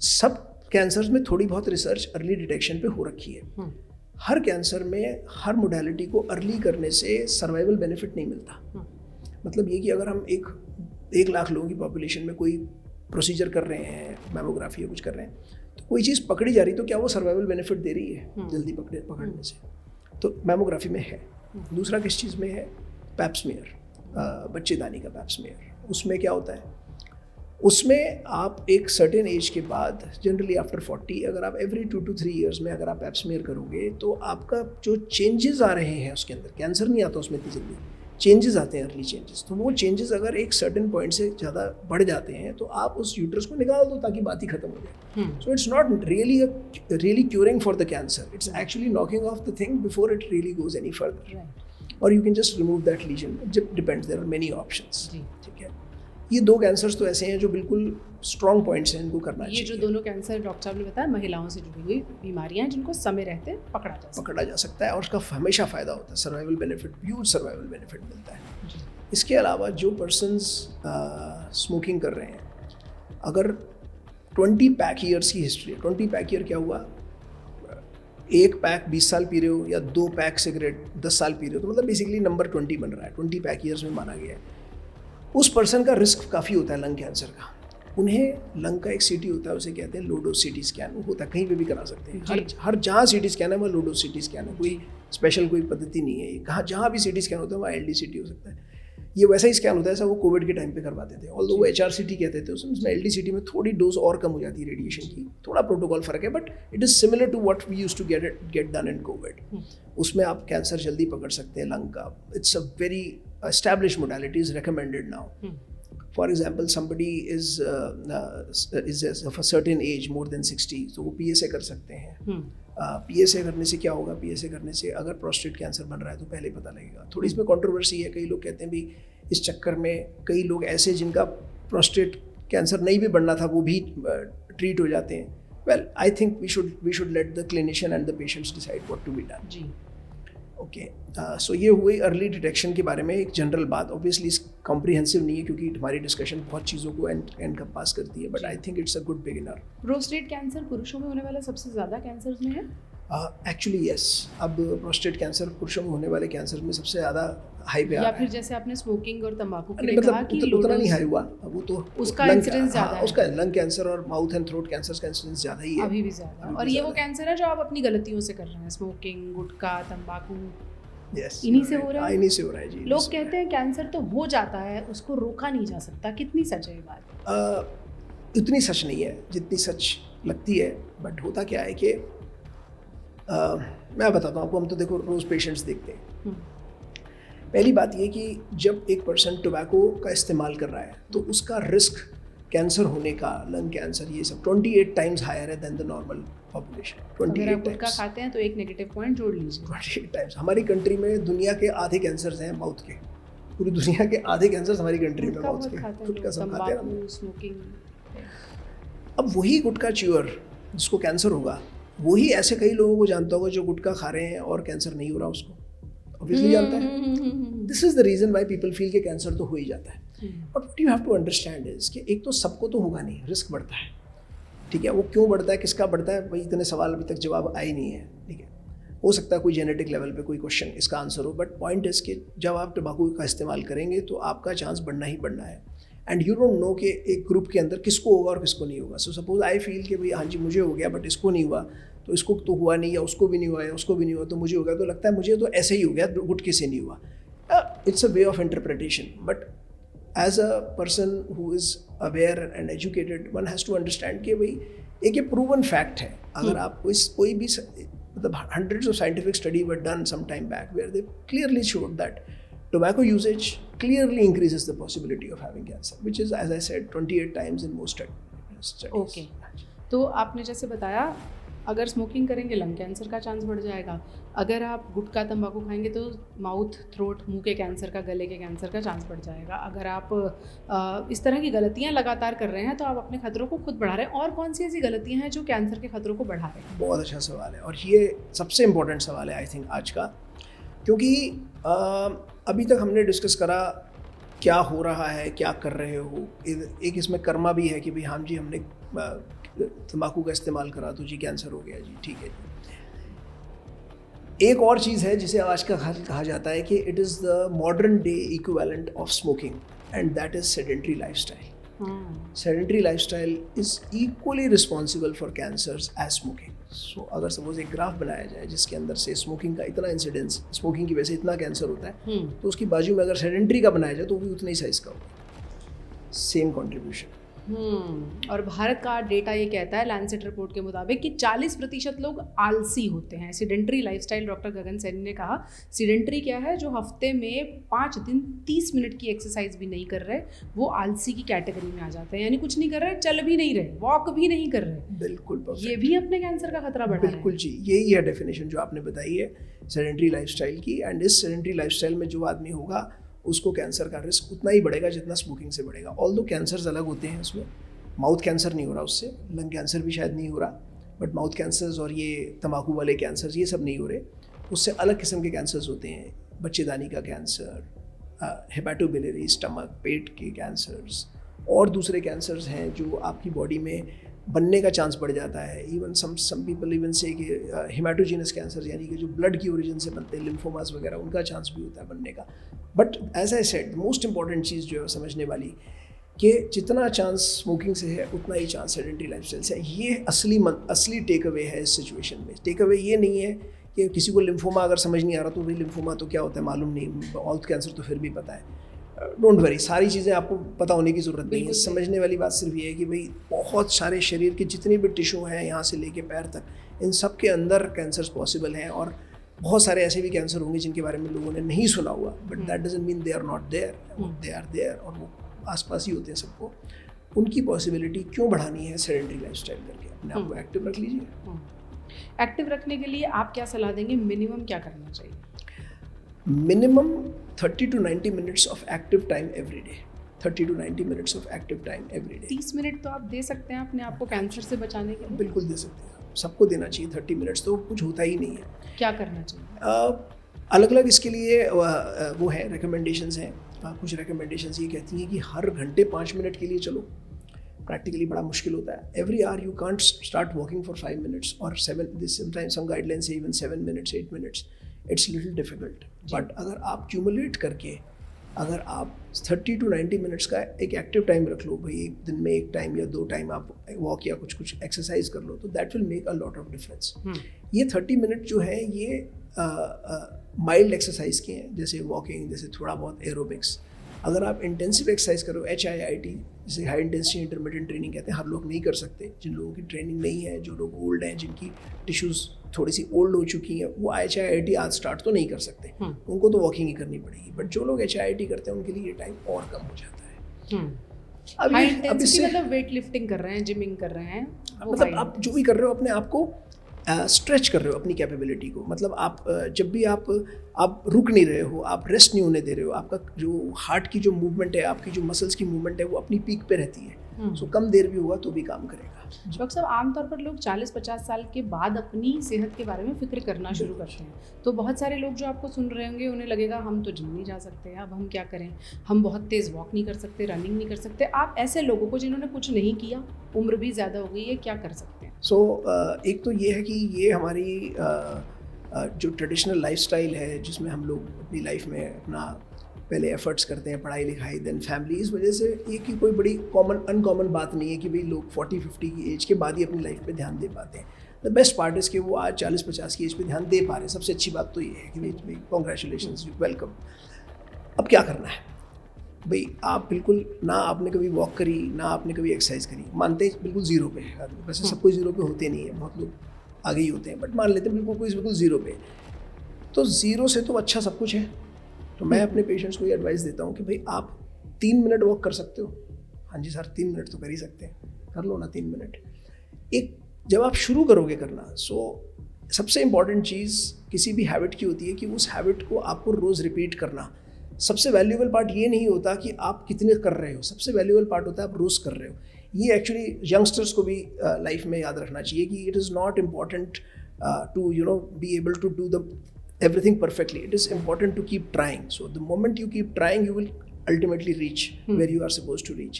सब कैंसर्स में थोड़ी बहुत रिसर्च अर्ली डिटेक्शन पे हो रखी है। हर कैंसर में हर मोडालिटी को अर्ली करने से सर्वाइवल बेनिफिट नहीं मिलता। मतलब ये कि अगर हम 1 लाख लोगों की पॉपुलेशन में कोई प्रोसीजर कर रहे हैं, मैमोग्राफी या कुछ कर रहे हैं, तो कोई चीज़ पकड़ी जा रही, तो क्या वो सर्वाइवल बेनिफिट दे रही है जल्दी पकड़ने से? तो मैमोग्राफी में है। दूसरा किस चीज़ में है? पैप स्मीयर, बच्चेदानी का पैप स्मीयर। उसमें क्या होता है? उसमें आप एक सर्टेन एज के बाद, जनरली आफ्टर 40, अगर आप एवरी 2 to 3 ईयर्स में अगर आप पैप स्मीयर करोगे, तो आपका जो चेंजेस आ रहे हैं उसके अंदर, कैंसर नहीं आता उसमें इतनी जल्दी, चेंजेस आते हैं, अर्ली चेंजेस। तो वो चेंजेस अगर एक सर्टेन पॉइंट से ज़्यादा बढ़ जाते हैं तो आप उस यूट्रस को निकाल दो ताकि बात ही खत्म हो जाए। So it's not really curing for the cancer, it's actually knocking off the thing before it really goes any further. और you can just remove that lesion, depends, there are many options. ठीक है, ये 2 cancers तो ऐसे हैं जो बिल्कुल strong points हैं, इनको करना चाहिए। ये जो दोनों कैंसर डॉक्टर साहब ने बताया, महिलाओं से जुड़ी हुई बीमारियां हैं जिनको समय रहते पकड़ा जा सकता है और उसका हमेशा फ़ायदा होता है, survival benefit, huge survival benefit मिलता है। इसके अलावा जो पर्सन्स स्मोकिंग कर रहे हैं, अगर 20 पैक ईयर्स की हिस्ट्री है, 20 पैक ईयर क्या हुआ? 1 पैक 20 साल पी रहे हो या 2 पैक सिगरेट 10 साल पी रहे हो, तो मतलब बेसिकली नंबर 20 बन रहा है, 20 पैक ईयर्स में माना गया है। उस पर्सन का रिस्क काफ़ी होता है लंग कैंसर का। उन्हें लंग का एक सीटी होता है, उसे कहते हैं लो डोज सीटी स्कैन। वो होता है, कहीं पे भी करा सकते हैं, हर जहाँ सीटी स्कैन है वहाँ लो डोज सीटी स्कैन है, कोई स्पेशल कोई पद्धति नहीं है। कहाँ जहाँ भी सीटी स्कैन होता है वहाँ LDCT हो सकता है। ये वैसा ही स्कैन होता है जैसा वो कोविड के टाइम पे करवाते थे, ऑल्दो वो HRCT कहते थे उसमें LDCT में थोड़ी डोज और कम हो जाती है रेडिएशन की, थोड़ा प्रोटोकॉल फ़र्क है, but it is similar to what we used to get done in Covid. उसमें आप कैंसर जल्दी पकड़ सकते हैं लंग का। It's a very established modality, is recommended now. For example, somebody is of a certain age, more than 60, तो वो PSA कर सकते हैं। PSA करने से क्या होगा? PSA करने से अगर प्रोस्टेट कैंसर बन रहा है तो पहले पता लगेगा। थोड़ी इसमें कंट्रोवर्सी है, कई लोग कहते हैं भी इस चक्कर में कई लोग ऐसे जिनका प्रोस्टेट कैंसर नहीं भी बनना था वो भी ट्रीट हो जाते हैं। Well, I think we should let the clinician and the patients decide what to be done. जी, ओके। सो ये हुई अर्ली डिटेक्शन के बारे में एक जनरल बात। ऑब्वियसली कॉम्प्रिहेंसिव नहीं है क्योंकि हमारी डिस्कशन बहुत चीज़ों को एंड पास करती है, but I think it's a good beginner. Prostate cancer पुरुषों में होने वाला सबसे ज़्यादा कैंसर में है? एक्चुअली यस, अब प्रोस्टेट कैंसर पुरुषों में होने वाले कैंसर में सबसे ज़्यादा हाई पे आ रहा है। या फिर जैसे आपने स्मोकिंग और तंबाकू के लिए मतलब कहा कि उतना नहीं हाई हुआ, वो तो उसका इंसिडेंस ज़्यादा है। उसका लंग कैंसर और माउथ एंड थ्रोट कैंसर का इंसिडेंस ज़्यादा ही है, अभी भी ज़्यादा। और ये वो कैंसर है जो आप अपनी गलतियों से कर रहे हैं, स्मोकिंग, गुटखा, तंबाकू, इन्हीं से हो रहा है। इन्हीं से हो रहा है जी। लोग कहते हैं कैंसर तो हो जाता है, उसको रोका नहीं जा सकता, कितनी सच है ये बात? इतनी सच नहीं है जितनी सच लगती है। बट होता क्या है कि मैं बताता हूँ आपको, हम तो देखो रोज़ पेशेंट्स देखते हैं। पहली बात ये कि जब एक पर्सन टोबैको का इस्तेमाल कर रहा है तो उसका रिस्क कैंसर होने का, लंग कैंसर, ये सब 28 टाइम्स हायर है than the normal population. 28 times. Gutkha खाते हैं तो एक नेगेटिव पॉइंट जोड़ लीजिए। 28 टाइम्स। हमारी कंट्री में दुनिया के आधे कैंसर्स हैं माउथ के, पूरी दुनिया के आधे कैंसर्स हमारी कंट्री में माउथ के। गुटखा सब खाते हैं, स्मोकिंग। अब वही गुटखा च्यूअर जिसको कैंसर होगा, वही ऐसे कई लोगों को जानता होगा जो गुटखा खा रहे हैं और कैंसर नहीं हो रहा उसको, ऑब्वियसली जानता है। This is the reason why people feel कि कैंसर तो हो ही जाता है। But what you have to understand is कि एक तो सबको तो होगा नहीं, रिस्क बढ़ता है, ठीक है। वो क्यों बढ़ता है, किसका बढ़ता है, भाई इतने सवाल अभी तक जवाब आए नहीं है, ठीक है। हो सकता है कोई जेनेटिक लेवल पे कोई क्वेश्चन इसका आंसर हो, बट पॉइंट इज कि जब आप टबाकू का इस्तेमाल करेंगे तो आपका चांस बढ़ना ही बढ़ना है। एंड यू डोंट नो कि एक ग्रुप के अंदर किसको होगा और किसको नहीं होगा. सो सपोज आई फील कि भाई हाँ जी मुझे हो गया बट इसको नहीं हुआ, तो इसको तो हुआ नहीं, या उसको भी नहीं हुआ, या उसको भी नहीं हुआ, तो मुझे हो गया, तो लगता है मुझे तो ऐसे ही हो गया, गुट किसे नहीं हुआ. It's a way of interpretation, but as a person who is aware and educated one has to understand कि भाई एक ये प्रूवन फैक्ट है. अगर आप कोई भी मतलब hundreds of scientific study were done some time back where they clearly showed that tobacco usage clearly increases the possibility of having cancer, which is, as I said, 28 times in most studies. Okay. तो आपने जैसे बताया अगर smoking करेंगे lung cancer का chance बढ़ जाएगा, अगर आप गुटखा तंबाकू खाएंगे तो माउथ थ्रोट मुंह के कैंसर का, गले के कैंसर का चांस बढ़ जाएगा. अगर आप इस तरह की गलतियां लगातार कर रहे हैं तो आप अपने खतरों को खुद बढ़ा रहे हैं. और कौन सी ऐसी गलतियां हैं जो कैंसर के खतरों को बढ़ा रहे हैं? बहुत अच्छा सवाल है, और ये सबसे इम्पोर्टेंट सवाल है आई थिंक आज का, क्योंकि अभी तक हमने डिस्कस करा क्या हो रहा है, क्या कर रहे हो. एक इसमें कर्मा भी है कि भाई हाँ जी हमने तंबाकू का इस्तेमाल करा तो जी कैंसर हो गया जी, ठीक है जी. एक और चीज़ है जिसे आज का कहा जाता है कि it is the modern day equivalent of smoking, and that is sedentary lifestyle. Sedentary lifestyle is equally responsible for cancers as smoking. So अगर सपोज एक ग्राफ बनाया जाए जिसके अंदर से स्मोकिंग का इतना इंसिडेंस, स्मोकिंग की वजह से इतना कैंसर होता है, तो उसकी बाजू में अगर सेडेंटरी का बनाया जाए तो वो भी उतना ही साइज का होगा, सेम कॉन्ट्रीब्यूशन. और भारत का डेटा ये कहता है लैंसेट रिपोर्ट के मुताबिक कि 40% लोग आलसी होते हैं. सीडेंटरी लाइफस्टाइल, डॉक्टर गगन सैनी ने कहा सीडेंटरी क्या है, जो हफ्ते में 5 दिन 30 मिनट की एक्सरसाइज भी नहीं कर रहे, वो आलसी की कैटेगरी में आ जाते हैं. यानी कुछ नहीं कर रहे, चल भी नहीं रहे, वॉक भी नहीं कर रहे. बिल्कुल, ये भी अपने कैंसर का खतरा बढ़ा रहे हैं. बिल्कुल जी, यही है डेफिनेशन जो आपने बताई है सेडेंटरी लाइफस्टाइल की. एंड इस सेडेंटरी लाइफस्टाइल में जो आदमी होगा उसको कैंसर का रिस्क उतना ही बढ़ेगा जितना स्मोकिंग से बढ़ेगा. ऑल्दो कैंसर्स अलग होते हैं उसमें, माउथ कैंसर नहीं हो रहा उससे, लंग कैंसर भी शायद नहीं हो रहा, बट माउथ कैंसर्स और ये तंबाकू वाले कैंसर्स ये सब नहीं हो रहे. उससे अलग किस्म के कैंसर्स होते हैं, बच्चेदानी का कैंसर, हेपेटोबिलियरी, स्टमक, पेट के कैंसर्स, और दूसरे कैंसर्स हैं जो आपकी बॉडी में बनने का चांस बढ़ जाता है. इवन सम पीपल इवन से कि हेमाटोजीनस कैंसर, यानी कि जो ब्लड की ओरिजिन से बनते हैं, लिम्फोमास वगैरह, उनका चांस भी होता है बनने का. But as I said, most important चीज़ जो है समझने वाली कि जितना चांस स्मोकिंग से है उतना ही चांस सेडेंटरी लाइफस्टाइल से है. ये असली टेक अवे है इस सिचुएशन में. टेक अवे ये नहीं है कि किसी को लिम्फोमा अगर समझ नहीं आ रहा तो भाई लिम्फोमा तो क्या होता है मालूम नहीं, माउथ कैंसर तो फिर भी पता है. डोंट वरी, सारी चीज़ें आपको पता होने की ज़रूरत नहीं है. समझने वाली बात सिर्फ ये है कि भाई बहुत सारे शरीर के जितने भी टिश्यू हैं यहाँ से लेके पैर तक, इन सब के अंदर कैंसर्स पॉसिबल हैं. और बहुत सारे ऐसे भी कैंसर होंगे जिनके बारे में लोगों ने नहीं सुना हुआ, but that doesn't mean they are not there. They are there, और वो आसपास ही होते हैं सबको. उनकी पॉसिबिलिटी क्यों बढ़ानी है सेडेंटरी लाइफस्टाइल करके? अपने आप को एक्टिव रख लीजिए. एक्टिव रखने के लिए आप क्या सलाह देंगे? मिनिमम क्या करना चाहिए? Minimum 30 to 90 minutes of active time every day. 30 to 90 minutes of active time every day. 30 minute तो आप दे सकते हैं अपने आप को कैंसर से बचाने के लिए? बिल्कुल दे सकते हैं, सबको देना चाहिए. 30 मिनट्स तो कुछ होता ही नहीं है. क्या करना चाहिए? अलग अलग इसके लिए वो है, रिकमेंडेशंस हैं. कुछ रिकमेंडेशंस ये कहती हैं कि हर घंटे 5 मिनट के लिए चलो. प्रैक्टिकली बड़ा मुश्किल होता है. Every hour you can't start walking for 5 minutes और 7. दिस समटाइम्स सम गाइडलाइंस से even 7 minutes, 8 minutes. It's little difficult. But अगर आप क्यूमुलेट करके अगर आप 30 to 90 मिनट्स का एक एक्टिव टाइम रख लो, भाई एक दिन में 1 टाइम या 2 टाइम आप वॉक या कुछ एक्सरसाइज कर लो, तो that will make a lot of difference. ये 30 मिनट जो है ये माइल्ड एक्सरसाइज के हैं, जैसे वॉकिंग, जैसे थोड़ा बहुत एरोबिक्स. अगर आप इंटेंसिव एक्सरसाइज करो, HIIT, जिसे हाई इंटेंसिटी इंटरमिटेंट ट्रेनिंग कहते हैं, हर लोग नहीं कर सकते. जिन लोगों की ट्रेनिंग नहीं है, जो लोग ओल्ड हैं, जिनकी टिश्यूज़ थोड़ी सी ओल्ड हो चुकी हैं, वो HIIT आज स्टार्ट तो नहीं कर सकते. उनको तो वॉकिंग ही करनी पड़ेगी. बट जो लोग HIIT करते हैं उनके लिए ये टाइम और कम हो जाता है. अब इससे मतलब वेट लिफ्टिंग कर रहे हैं, जिमिंग कर रहे हैं, मतलब आप जो भी कर रहे हो अपने आप को स्ट्रेच कर रहे हो, अपनी कैपेबिलिटी को. मतलब आप जब भी आप रुक नहीं रहे हो, आप रेस्ट नहीं होने दे रहे हो, आपका जो हार्ट की जो मूवमेंट है, आपकी जो मसल्स की मूवमेंट है, वो अपनी पीक पे रहती है. सो कम देर भी हुआ तो भी काम करेगा. डॉक्टर साहब, आमतौर पर लोग 40-50 साल के बाद अपनी सेहत के बारे में फिक्र करना शुरू करते हैं. तो बहुत सारे लोग जो आपको सुन रहे होंगे उन्हें लगेगा हम तो जिम नहीं जा सकते, अब हम क्या करें, हम बहुत तेज़ वॉक नहीं कर सकते, रनिंग नहीं कर सकते. आप ऐसे लोगों को जिन्होंने कुछ नहीं किया, उम्र भी ज़्यादा हो गई है, क्या कर सकते हैं? एक तो ये है कि ये हमारी जो ट्रेडिशनल लाइफस्टाइल है, जिसमें हम लोग अपनी लाइफ में अपना पहले एफर्ट्स करते हैं, पढ़ाई लिखाई, देन फैमिली। इस वजह से एक ही कोई बड़ी अनकॉमन बात नहीं है कि भाई लोग 40-50 की एज के बाद ही अपनी लाइफ पे ध्यान दे पाते हैं। द बेस्ट पार्ट इज़ कि वो आज 40-50 की एज पे ध्यान दे पा रहे हैं। सबसे अच्छी बात तो ये है कि भाई कॉन्ग्रेचुलेशंस, वेलकम। अब क्या करना है भाई? आप बिल्कुल ना आपने कभी वॉक करी, ना आपने कभी एक्सरसाइज करी, मानते बिल्कुल ज़ीरो पे है। वैसे सब कोई ज़ीरो पे होते नहीं है, बहुत लोग आगे ही होते हैं, बट मान लेते हैं बिल्कुल ज़ीरो पे। तो ज़ीरो से तो अच्छा सब कुछ है। तो मैं अपने पेशेंट्स को ये एडवाइस देता हूँ कि भाई आप 3 मिनट वॉक कर सकते हो। हाँ जी सर, 3 मिनट तो कर ही सकते हैं, कर लो ना 3 मिनट। एक जब आप शुरू करोगे करना, सबसे इम्पॉर्टेंट चीज़ किसी भी हैबिट की होती है कि उस हैबिट को आपको रोज़ रिपीट करना। सबसे वैल्यूएबल पार्ट ये नहीं होता कि आप कितने कर रहे हो, सबसे वैल्यूएबल पार्ट होता है आप रोज़ कर रहे हो। ये एक्चुअली यंगस्टर्स को भी लाइफ में याद रखना चाहिए कि it is not important to be able to do the everything perfectly. It is important to keep trying. So the moment you keep trying, you will ultimately reach where you are supposed to reach.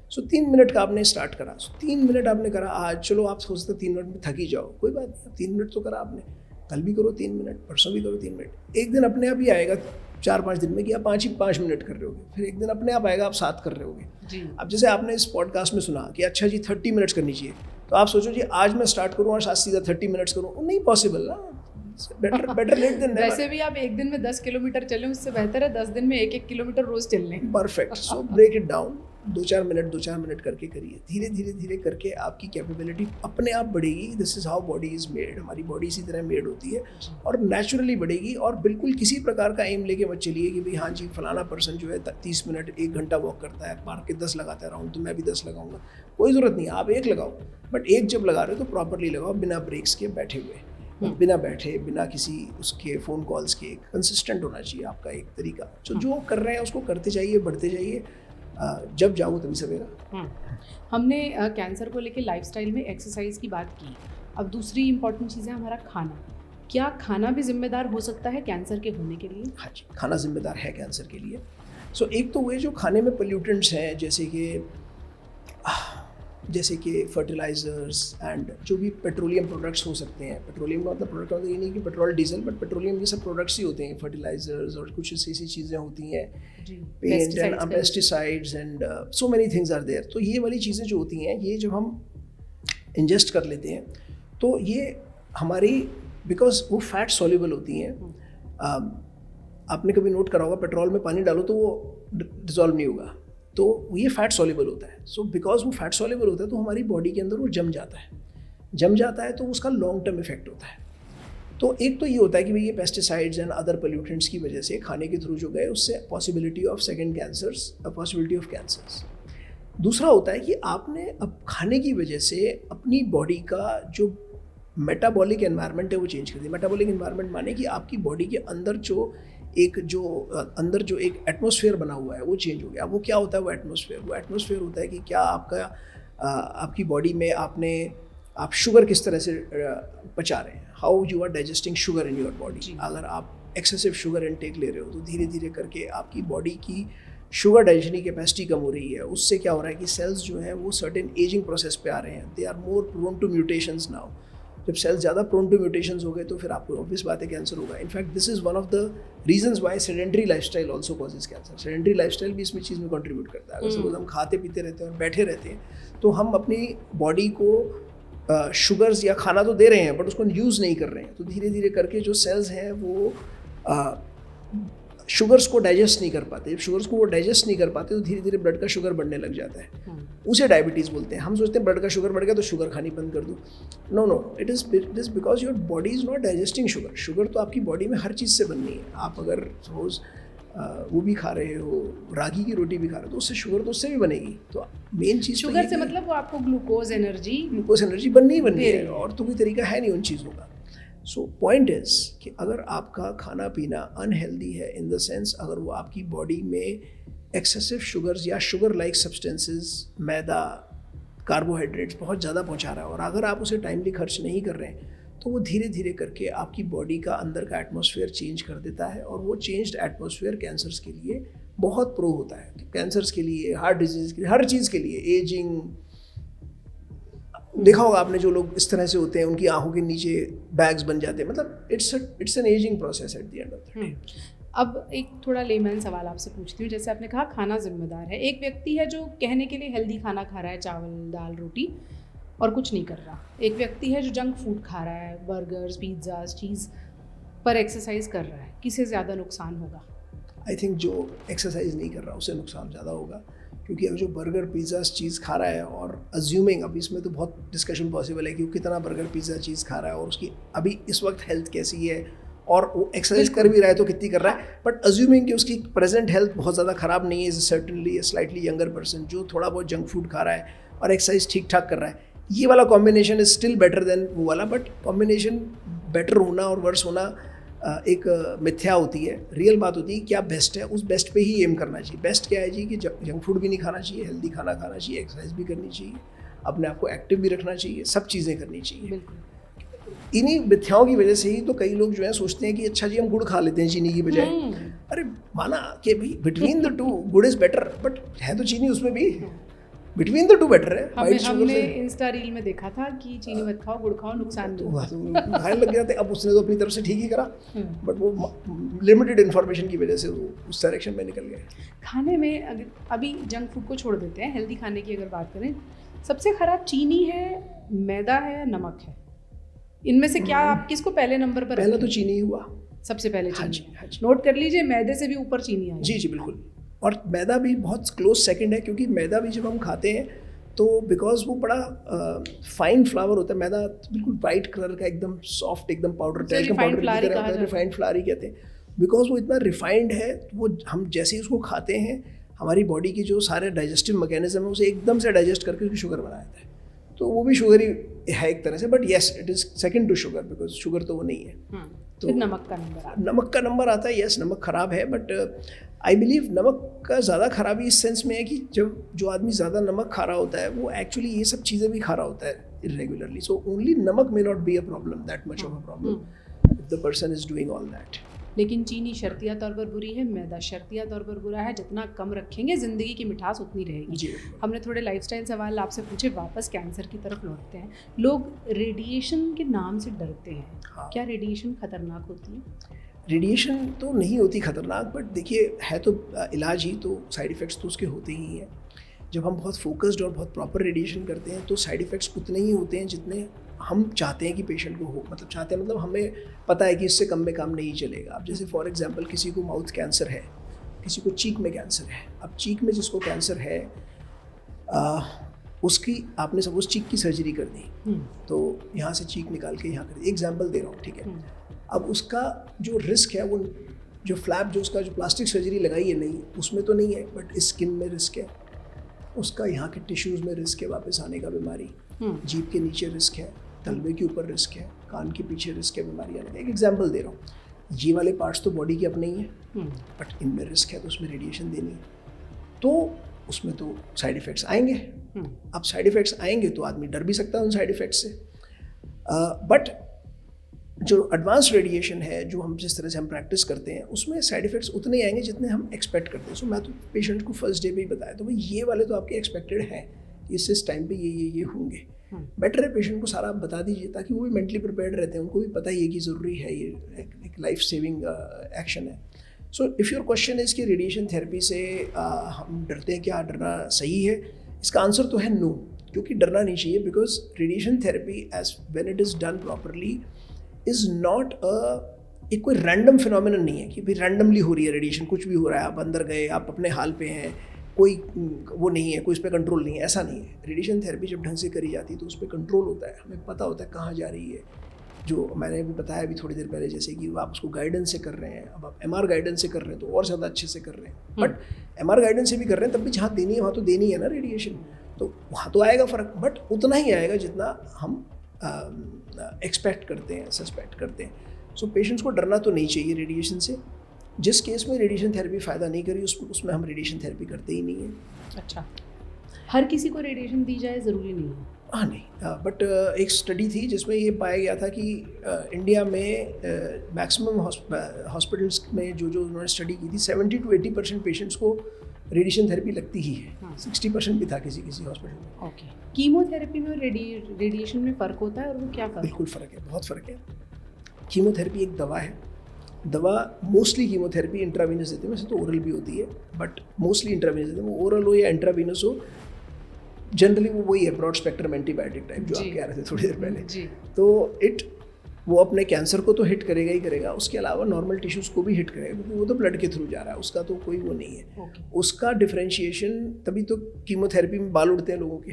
So 3 minute का आपने start करा, 3 minute आपने करा आज, चलो आप सोचते 3 minute में थक ही जाओ, कोई बात नहीं, 3 मिनट तो करा आपने, कल भी करो 3 मिनट, परसों भी करो 3 मिनट। एक दिन अपने आप ही आएगा 4-5 दिन में कि आप 5 मिनट कर रहे होगे, फिर एक दिन अपने आप आएगा आप 7 कर रहे होगे। अब जैसे आपने इस पॉडकास्ट में सुना कि अच्छा जी 30 मिनट्स करनी चाहिए, तो आप सोचो जी आज मैं स्टार्ट करूँ और आज सीधा 30 मिनट्स करूँ, नहीं पॉसिबल ना। Better late than never. वैसे भी आप एक दिन में 10 किलोमीटर चलें, उससे बेहतर है 10 दिन में 1-1 किलोमीटर रोज चल लें। Perfect. So break it down, 2-4 minute करके करिए, धीरे करके आपकी कैपेबिलिटी अपने आप बढ़ेगी। This is how body is made. हमारी बॉडी इसी तरह मेड होती है और नेचुरली बढ़ेगी। और बिल्कुल किसी प्रकार का एम लेके मत चलिए कि भाई हाँ जी फलाना पर्सन जो है 30 मिनट 1 घंटा वॉक करता है, मार के 10 लगाता है राउंड, तो मैं भी 10 लगाऊंगा। कोई ज़रूरत नहीं, आप 1 लगाओ, बट 1 जब लगा रहे हो तो प्रॉपरली लगाओ, बिना ब्रेक्स के, बैठे हुए, बिना बैठे, बिना किसी उसके फ़ोन कॉल्स के। कंसिस्टेंट होना चाहिए आपका एक तरीका। जो कर रहे हैं उसको करते जाइए, बढ़ते जाइए, जब जाओ तभी सवेरा। हमने कैंसर को लेकर लाइफस्टाइल में एक्सरसाइज की बात की। अब दूसरी इंपॉर्टेंट चीज़ है हमारा खाना। क्या खाना भी जिम्मेदार हो सकता है कैंसर के होने के लिए? हाँ जी, खाना जिम्मेदार है कैंसर के लिए। एक तो वे जो खाने में पोल्यूटेंट्स हैं, जैसे कि फर्टिलाइज़र्स एंड जो भी पेट्रोलियम प्रोडक्ट्स हो सकते हैं। पेट्रोलियम का मतलब प्रोडक्ट होता है ये नहीं कि पेट्रोल डीजल, बट पेट्रोलियम ये सब प्रोडक्ट्स ही होते हैं, फर्टिलाइज़र्स और कुछ ऐसी चीज़ें होती हैं, paint and pesticides and so many things are there. तो ये वाली चीज़ें जो होती हैं, ये जब हम इंजेस्ट कर लेते हैं तो ये हमारी, बिकॉज वो फैट सॉल्युबल होती हैं। आपने कभी नोट करा होगा पेट्रोल में पानी डालो तो वो डिजॉल्व नहीं होगा, तो ये फैट सॉल्युबल होता है। बिकॉज वो फैट सॉल्युबल होता है तो हमारी बॉडी के अंदर वो जम जाता है तो उसका लॉन्ग टर्म इफेक्ट होता है। तो एक तो ये होता है कि भाई ये पेस्टिसाइड्स एंड अदर पोल्यूटेंट्स की वजह से खाने के थ्रू जो गए उससे पॉसिबिलिटी ऑफ कैंसर्स। दूसरा होता है कि आपने अब खाने की वजह से अपनी बॉडी का जो मेटाबॉलिक एनवायरनमेंट है वो चेंज कर दिया। मेटाबॉलिक एनवायरनमेंट माने कि आपकी बॉडी के अंदर जो एक एटमॉस्फेयर बना हुआ है वो चेंज हो गया। वो क्या होता है वो एटमॉस्फेयर होता है कि क्या आपकी बॉडी में आप शुगर किस तरह से पचा रहे हैं, how you are digesting sugar in your body. अगर आप एक्सेसिव शुगर इनटेक ले रहे हो तो धीरे धीरे करके आपकी बॉडी की शुगर डाइजेशन कैपेसिटी कम हो रही है। उससे क्या हो रहा है कि सेल्स जो हैं वो सर्टेन एजिंग प्रोसेस पे आ रहे हैं, they are more prone to mutations now. जब सेल्स ज़्यादा प्रोन टू म्यूटेशंस हो गए तो फिर आपको ऑब्वियस बात है कैंसर होगा। In fact this is one of the reasons why sedentary lifestyle also causes cancer. Sedentary lifestyle भी इसमें चीज़ में कंट्रीब्यूट करता है। अगर सपोज हम खाते पीते रहते हैं और बैठे रहते हैं तो हम अपनी बॉडी को शुगर्स या खाना तो दे रहे हैं बट उसको यूज़ नहीं कर रहे हैं, तो धीरे धीरे करके जो सेल्स हैं वो शुगर्स को डाइजेस्ट नहीं कर पाते। जब शुगर्स को वो डाइजेस्ट नहीं कर पाते तो धीरे धीरे ब्लड का शुगर बढ़ने लग जाता है। उसे डायबिटीज़ बोलते हैं। हम सोचते हैं ब्लड का शुगर बढ़ गया तो शुगर खानी बंद कर दो। No, it is because your body is not digesting sugar. Sugar तो आपकी बॉडी में हर चीज़ से बननी है। आप अगर सपोज वो भी खा रहे हो, रागी की रोटी भी खा रहे हो तो उससे शुगर तो उससे भी बनेगी। तो मेन चीज़ शुगर से मतलब वो आपको ग्लूकोज एनर्जी बननी है और तो कोई तरीका है नहीं उन चीज़ों का। सो पॉइंट इज़ कि अगर आपका खाना पीना अनहेल्दी है इन द सेंस अगर वो आपकी बॉडी में एक्सेसिव शुगर्स या शुगर लाइक सब्सटेंसेस, मैदा, कार्बोहाइड्रेट्स बहुत ज़्यादा पहुंचा रहा है और अगर आप उसे टाइमली खर्च नहीं कर रहे हैं तो वो धीरे धीरे करके आपकी बॉडी का अंदर का एटमॉस्फेयर चेंज कर देता है और वो चेंज्ड एटमॉस्फेयर कैंसर्स के लिए बहुत प्रो होता है। तो कैंसर्स के लिए, हार्ट डिजीज़ के लिए, हर चीज़ के लिए, एजिंग, देखा होगा आपने जो लोग इस तरह से होते हैं उनकी आंखों के नीचे बैग्स बन जाते हैं, मतलब it's an ageing process at the end of the day. अब एक थोड़ा लेमैन सवाल आपसे पूछती हूँ, जैसे आपने कहा खाना जिम्मेदार है। एक व्यक्ति है जो कहने के लिए हेल्दी खाना खा रहा है, चावल दाल रोटी, और कुछ नहीं कर रहा। एक व्यक्ति है जो जंक फूड खा रहा है, बर्गर्स पिज्ज़ाज चीज़, पर एक्सरसाइज कर रहा है। किसे ज़्यादा नुकसान होगा? आई थिंक जो एक्सरसाइज नहीं कर रहा उसे नुकसान ज़्यादा होगा, क्योंकि अब जो बर्गर पिज़्ज़ा चीज़ खा रहा है, और अज्यूमिंग, अब इसमें तो बहुत डिस्कशन पॉसिबल है कि वो कितना बर्गर पिज़्ज़ा चीज़ खा रहा है और उसकी अभी इस वक्त हेल्थ कैसी है, और वो एक्सरसाइज कर भी रहा है तो कितनी कर रहा है। बट अज्यूमिंग कि उसकी प्रेजेंट हेल्थ बहुत ज़्यादा ख़राब नहीं है, is certainly A slightly younger person जो थोड़ा बहुत जंक फूड खा रहा है और एक्सरसाइज ठीक ठाक कर रहा है, ये वाला combination is still better than वो वाला। बट कॉम्बिनेशन बेटर होना और वर्स होना एक मिथ्या होती है। रियल बात होती है क्या बेस्ट है, उस बेस्ट पे ही एम करना चाहिए। बेस्ट क्या है जी कि जंक फूड भी नहीं खाना चाहिए, हेल्दी खाना खाना चाहिए, एक्सरसाइज भी करनी चाहिए, अपने आप को एक्टिव भी रखना चाहिए, सब चीज़ें करनी चाहिए। इन्हीं मिथ्याओं की वजह से ही तो कई लोग जो है सोचते हैं कि अच्छा जी हम गुड़ खा लेते हैं चीनी की बजाय। अरे माना कि भाई बिटवीन द टू गुड़ इज़ बेटर, बट है तो चीनी उसमें भी, बिटवीन द टू बेटर है। हमने इंस्टा रील में देखा था कि चीनी मत खाओ, गुड़ खाओ, नुकसान नहीं। खाने लग गया था। अब उसने तो अपनी तरफ से ठीक ही करा, बट वो लिमिटेड इन्फॉर्मेशन की वजह से वो उस डायरेक्शन में निकल गया। खाने में अगर अभी जंक फूड को छोड़ देते हैं, हेल्दी खाने की अगर बात करें, सबसे खराब चीनी है, मैदा है या नमक है? इनमें से क्या आप किसको पहले नंबर पर? पहला तो चीनी ही हुआ, सबसे पहले चीनी। हाँ जी। नोट कर लीजिए, मैदे से भी ऊपर चीनी आई। जी बिल्कुल। और मैदा भी बहुत क्लोज सेकंड है, क्योंकि मैदा भी जब हम खाते हैं तो बिकॉज वो बड़ा फाइन फ्लावर होता है। मैदा बिल्कुल वाइट कलर का, एकदम सॉफ्ट, एकदम पाउडर, रिफाइंड फ्लावर ही कहते हैं। बिकॉज वो इतना रिफाइंड है, वो हम जैसे ही उसको खाते हैं हमारी बॉडी की जो सारे डाइजेस्टिव मैकेनिज्म है उसे एकदम से डाइजेस्ट करके उसकी शुगर बना देता है। तो वो भी शुगर ही है एक तरह से, but yes it is second to sugar, because sugar तो वो नहीं है। तो फिर नमक का नंबर आता है। यस, नमक ख़राब है, बट आई बिलीव नमक का ज़्यादा खराबी इस सेंस में है कि जब जो आदमी ज़्यादा नमक खा रहा होता है वो एक्चुअली ये सब चीज़ें भी खा रहा होता है इरेगुलरली। सो ओनली नमक मे not be a problem, that much of a problem if the person is doing all that. लेकिन चीनी शर्तिया तौर पर बुरी है, मैदा शर्तिया तौर पर बुरा है। जितना कम रखेंगे ज़िंदगी की मिठास उतनी रहेगी। हमने थोड़े लाइफस्टाइल सवाल आपसे पूछे, वापस कैंसर की तरफ लौटते हैं। लोग रेडिएशन के नाम से डरते हैं। हाँ। क्या रेडिएशन खतरनाक होती है? रेडिएशन तो नहीं होती खतरनाक, बट देखिए है तो इलाज ही, तो साइड इफ़ेक्ट्स तो उसके होते ही हैं। जब हम बहुत फोकस्ड और बहुत प्रॉपर रेडिएशन करते हैं तो साइड इफ़ेक्ट्स उतने ही होते हैं जितने हम चाहते हैं कि पेशेंट को हो। मतलब चाहते हैं मतलब हमें पता है कि इससे कम में काम नहीं चलेगा। अब जैसे फॉर एग्जांपल किसी को माउथ कैंसर है, किसी को चीक में कैंसर है। अब चीक में जिसको कैंसर है उसकी आपने सपोज चीक की सर्जरी कर दी, तो यहाँ से चीक निकाल के यहाँ कर दी, एग्जाम्पल दे रहा हूँ, ठीक है। अब उसका जो रिस्क है, वो जो फ्लैप जो उसका जो प्लास्टिक सर्जरी लगाई है नहीं उसमें तो नहीं है, बट स्किन में रिस्क है, उसका यहाँ के टिश्यूज़ में रिस्क है वापस आने का बीमारी, जीभ के नीचे रिस्क है, तलवे के ऊपर रिस्क है, कान के पीछे रिस्क है बीमारी आने का। एक एग्जांपल दे रहा हूँ। ये वाले पार्ट्स तो बॉडी के अपने ही हैं, बट इनमें रिस्क है तो उसमें रेडिएशन देनी है, तो उसमें तो साइड इफ़ेक्ट्स आएंगे। अब साइड इफ़ेक्ट्स आएंगे तो आदमी डर भी सकता है उन साइड इफ़ेक्ट्स से। बट जो एडवांस रेडिएशन है, जो हम जिस तरह से हम प्रैक्टिस करते हैं, उसमें साइड इफ़ेक्ट्स उतने आएंगे जितने हम एक्सपेक्ट करते हैं। सो मैं तो पेशेंट को फर्स्ट डे पे ही बताया, तो भाई ये वाले तो आपके एक्सपेक्टेड हैं, इस टाइम पे ये होंगे। बेटर है पेशेंट को सारा बता दीजिए, ताकि वो भी मेंटली प्रिपेयर्ड रहते हैं, उनको भी पता ही है कि ज़रूरी है, ये एक लाइफ सेविंग एक्शन है। So if your question is कि रेडिएशन थेरेपी से हम डरते हैं, क्या डरना सही है? इसका आंसर तो है नो, क्योंकि डरना नहीं चाहिए। Because radiation therapy as when it is done properly is not एक कोई रैंडम फिनोमिनन नहीं है कि भाई रैंडमली हो रही है रेडिएशन, कुछ भी हो रहा है, आप अंदर गए, आप अपने हाल पे हैं, कोई वो नहीं है, कोई इस पर कंट्रोल नहीं है, ऐसा नहीं है। रेडिएशन थेरेपी जब ढंग से करी जाती है तो उस पर कंट्रोल होता है, हमें पता होता है कहाँ जा रही है। जो मैंने भी बताया अभी थोड़ी देर पहले, जैसे कि आप उसको गाइडेंस से कर रहे हैं, अब आप MR गाइडेंस से कर रहे हैं तो और ज़्यादा अच्छे से कर रहे हैं। बट MR गाइडेंस से भी कर रहे हैं तब भी जहाँ देनी है वहाँ तो देनी है ना रेडिएशन, तो वहाँ तो आएगा फ़र्क, बट उतना ही आएगा जितना हम एक्सपेक्ट करते हैं, सस्पेक्ट करते हैं। सो पेशेंट्स को डरना तो नहीं चाहिए रेडिएशन से। जिस केस में रेडिएशन थेरेपी फ़ायदा नहीं करी उसमें हम रेडिएशन थेरेपी करते ही नहीं है। अच्छा, हर किसी को रेडिएशन दी जाए ज़रूरी नहीं है? हाँ नहीं, बट एक स्टडी थी जिसमें ये पाया गया था कि इंडिया में मैक्सिमम हॉस्पिटल्स में जो उन्होंने स्टडी की थी 70 to 80% पेशेंट्स को रेडिएशन थेरेपी लगती ही है। 60% भी था किसी हॉस्पिटल में। ओके, कीमोथेरेपी में रेडिएशन में फ़र्क होता है, और वो क्या फ़र्क? बिल्कुल फ़र्क है, बहुत फ़र्क है। कीमोथेरेपी एक दवा है दवा मोस्टली कीमोथेरेपी इंट्रावीनस देते हैं, वैसे तो ओरल भी होती है बट मोस्टली इंट्रावीनस देते हैं। वो ओरल हो या इंट्रावीनस हो, जनरली वो वही है ब्रॉड स्पेक्ट्रम एंटीबायोटिक टाइप जो आप कह रहे थे थोड़ी देर पहले। तो वो अपने कैंसर को तो हिट करेगा ही करेगा, उसके अलावा नॉर्मल टिश्यूज़ को भी हिट करेगा क्योंकि वो तो ब्लड के थ्रू जा रहा है, उसका तो कोई वो नहीं है। उसका डिफरेंशिएशन, तभी तो कीमोथेरेपी में बाल उड़ते हैं लोगों के,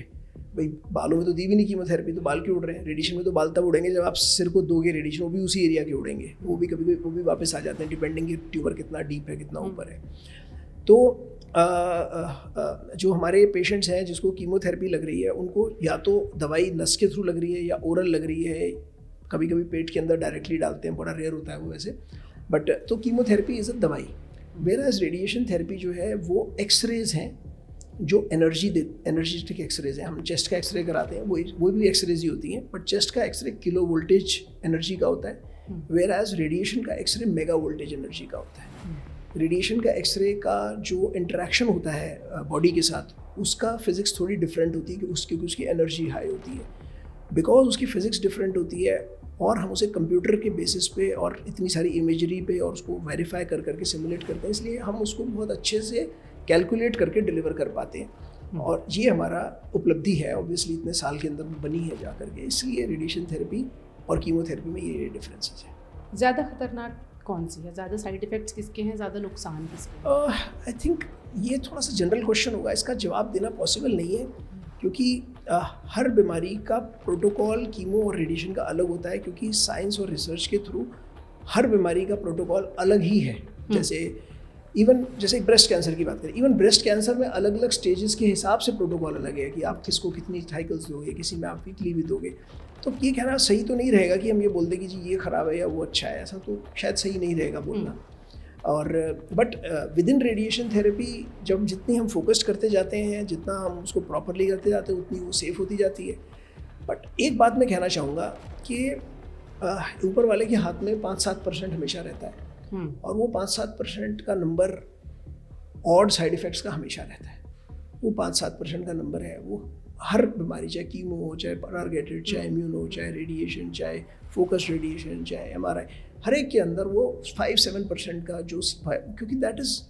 भाई बालों में तो दी भी नहीं कीमोथेरेपी, तो बाल क्यों उड़ रहे हैं? रेडिएशन में तो बाल तब उड़ेंगे जब आप सिर को दोगे रेडिएशन, वो भी उसी एरिया के उड़ेंगे, वो भी कभी वो भी वापस आ जाते हैं डिपेंडिंग कि ट्यूमर कितना डीप है कितना ऊपर है। तो जो हमारे पेशेंट्स हैं जिसको कीमोथेरेपी लग रही है, उनको या तो दवाई नस के थ्रू लग रही है या ओरल लग रही है, कभी कभी पेट के अंदर डायरेक्टली डालते हैं, बड़ा रेयर होता है वो वैसे, बट तो कीमोथेरेपी इज़ अ दवाई। वेराज रेडिएशन थेरेपी जो है वो एक्सरेज हैं जो एनर्जेटिक एक्सरेज हैं। हम चेस्ट का एक्सरे कराते हैं, वो भी एक्सरेज ही होती हैं, बट चेस्ट का एक्सरे किलो वोल्टेज एनर्जी का होता है, वेराज रेडिएशन का एक्सरे मेगा वोल्टेज एनर्जी का होता है। रेडिएशन का एक्सरे का जो इंटरेक्शन होता है बॉडी के साथ, उसका फिज़िक्स थोड़ी डिफरेंट होती है क्योंकि उसकी एनर्जी हाई होती है। बिकॉज उसकी फ़िज़िक्स डिफरेंट होती है और हम उसे कंप्यूटर के बेसिस पे और इतनी सारी इमेजरी पे और उसको वेरीफाई कर करके सिमुलेट करते हैं, इसलिए हम उसको बहुत अच्छे से कैलकुलेट करके डिलीवर कर पाते हैं। और ये हमारा उपलब्धि है ऑब्वियसली इतने साल के अंदर बनी है जा करके, इसलिए रेडिएशन थेरेपी और कीमोथेरेपी में ये डिफरेंसेस हैं। ज़्यादा खतरनाक कौन सी है? ज़्यादा साइड इफ़ेक्ट्स किसके हैं, ज़्यादा नुकसान किसके? आई थिंक ये थोड़ा सा जनरल क्वेश्चन होगा, इसका जवाब देना पॉसिबल नहीं है क्योंकि हर बीमारी का प्रोटोकॉल कीमो और रेडिएशन का अलग होता है, क्योंकि साइंस और रिसर्च के थ्रू हर बीमारी का प्रोटोकॉल अलग ही है। जैसे ब्रेस्ट कैंसर की बात करें, इवन ब्रेस्ट कैंसर में अलग अलग स्टेजेस के हिसाब से प्रोटोकॉल अलग है कि आप किसको कितनी साइकिल्स दोगे, किसी में आप वीकली भी दोगे। तो ये कहना सही तो नहीं रहेगा कि हम ये बोल दें कि जी ये ख़राब है या वो अच्छा है, ऐसा तो शायद सही नहीं रहेगा बोलना। और but with in radiation therapy जब जितनी हम फोकस्ड करते जाते हैं, जितना हम उसको प्रॉपरली करते जाते हैं, उतनी वो सेफ़ होती जाती है। बट एक बात मैं कहना चाहूँगा कि ऊपर वाले के हाथ में 5-7% हमेशा रहता है, और वो 5-7% का नंबर ऑड साइड इफ़ेक्ट्स का हमेशा रहता है। वो 5-7% का नंबर है, वो हर बीमारी, चाहे कीमो हो, चाहे टारगेटेड, चाहे इम्यून हो, चाहे रेडिएशन, चाहे फोकस रेडिएशन, चाहे MRI, हर एक के अंदर वो 5-7% का जो, क्योंकि दैट इज़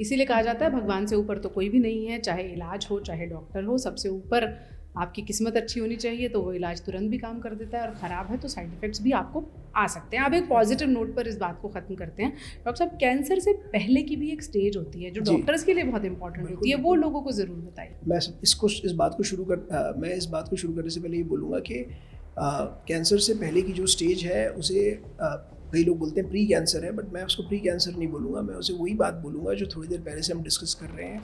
इसीलिए कहा जाता है भगवान से ऊपर तो कोई भी नहीं है, चाहे इलाज हो चाहे डॉक्टर हो, सबसे ऊपर आपकी किस्मत अच्छी होनी चाहिए तो वो इलाज तुरंत भी काम कर देता है, और ख़राब है तो साइड इफ़ेक्ट्स भी आपको आ सकते हैं। अब एक पॉजिटिव नोट पर इस बात को ख़त्म करते हैं। डॉक्टर साहब, कैंसर से पहले की भी एक स्टेज होती है जो डॉक्टर्स के लिए बहुत इंपॉर्टेंट होती है, वो लोगों को ज़रूर बताइए। मैं इस बात को शुरू करने से पहले ये बोलूँगा कि कैंसर से पहले की जो स्टेज है उसे कई लोग बोलते हैं प्री कैंसर है, बट मैं उसको प्री कैंसर नहीं बोलूँगा, मैं उसे वही बात बोलूँगा जो थोड़ी देर पहले से हम डिस्कस कर रहे हैं,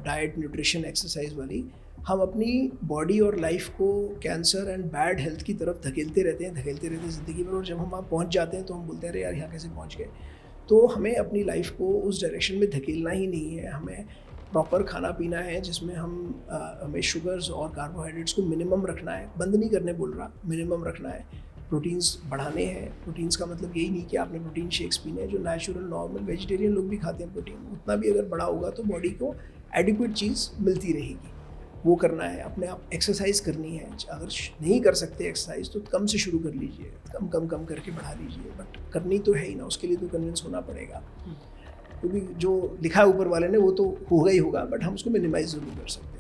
डाइट, न्यूट्रिशन, एक्सरसाइज वाली। हम अपनी बॉडी और लाइफ को कैंसर एंड बैड हेल्थ की तरफ धकेलते रहते हैं ज़िंदगी भर, और जब हम वहाँ पहुँच जाते हैं तो हम बोलते हैं अरे यार यहाँ कैसे पहुँच गए। तो हमें अपनी लाइफ को उस डायरेक्शन में धकेलना ही नहीं है, हमें प्रॉपर खाना पीना है जिसमें हमें शुगर्स और कार्बोहाइड्रेट्स को मिनिमम रखना है, बंद नहीं करने बोल रहा, मिनिमम रखना है। प्रोटीन्स बढ़ाने हैं। प्रोटीन्स का मतलब यही नहीं कि आपने प्रोटीन शेक्स पीने हैं, जो नेचुरल नॉर्मल वेजिटेरियन लोग भी खाते हैं प्रोटीन, उतना भी अगर बढ़ा होगा तो बॉडी को एडिक्वेट चीज़ मिलती रहेगी, वो करना है। अपने आप एक्सरसाइज करनी है, अगर नहीं कर सकते एक्सरसाइज तो कम से शुरू कर लीजिए, कम करके बढ़ा लीजिए, बट करनी तो है ही ना, उसके लिए तो कन्विंस होना पड़ेगा, क्योंकि जो लिखा है ऊपर वाले ने वो तो होगा ही होगा, बट हम उसको मिनिमाइज ज़रूर कर सकते हैं।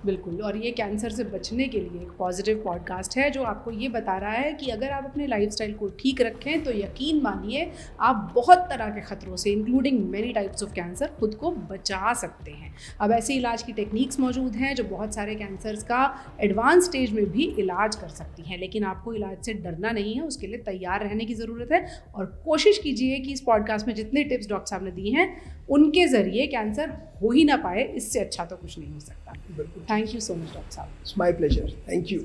बिल्कुल, और ये कैंसर से बचने के लिए एक पॉजिटिव पॉडकास्ट है जो आपको ये बता रहा है कि अगर आप अपने लाइफस्टाइल को ठीक रखें तो यकीन मानिए आप बहुत तरह के ख़तरों से, including many types of cancer, खुद को बचा सकते हैं। अब ऐसे इलाज की टेक्निक्स मौजूद हैं जो बहुत सारे कैंसर्स का एडवांस स्टेज में भी इलाज कर सकती हैं, लेकिन आपको इलाज से डरना नहीं है, उसके लिए तैयार रहने की ज़रूरत है। और कोशिश कीजिए कि इस पॉडकास्ट में जितने टिप्स डॉक्टर साहब ने दिए हैं उनके ज़रिए कैंसर हो ही ना पाए, इससे अच्छा तो कुछ नहीं हो सकता। बिल्कुल। Thank you so much doctor साहब। It's my pleasure, thank you.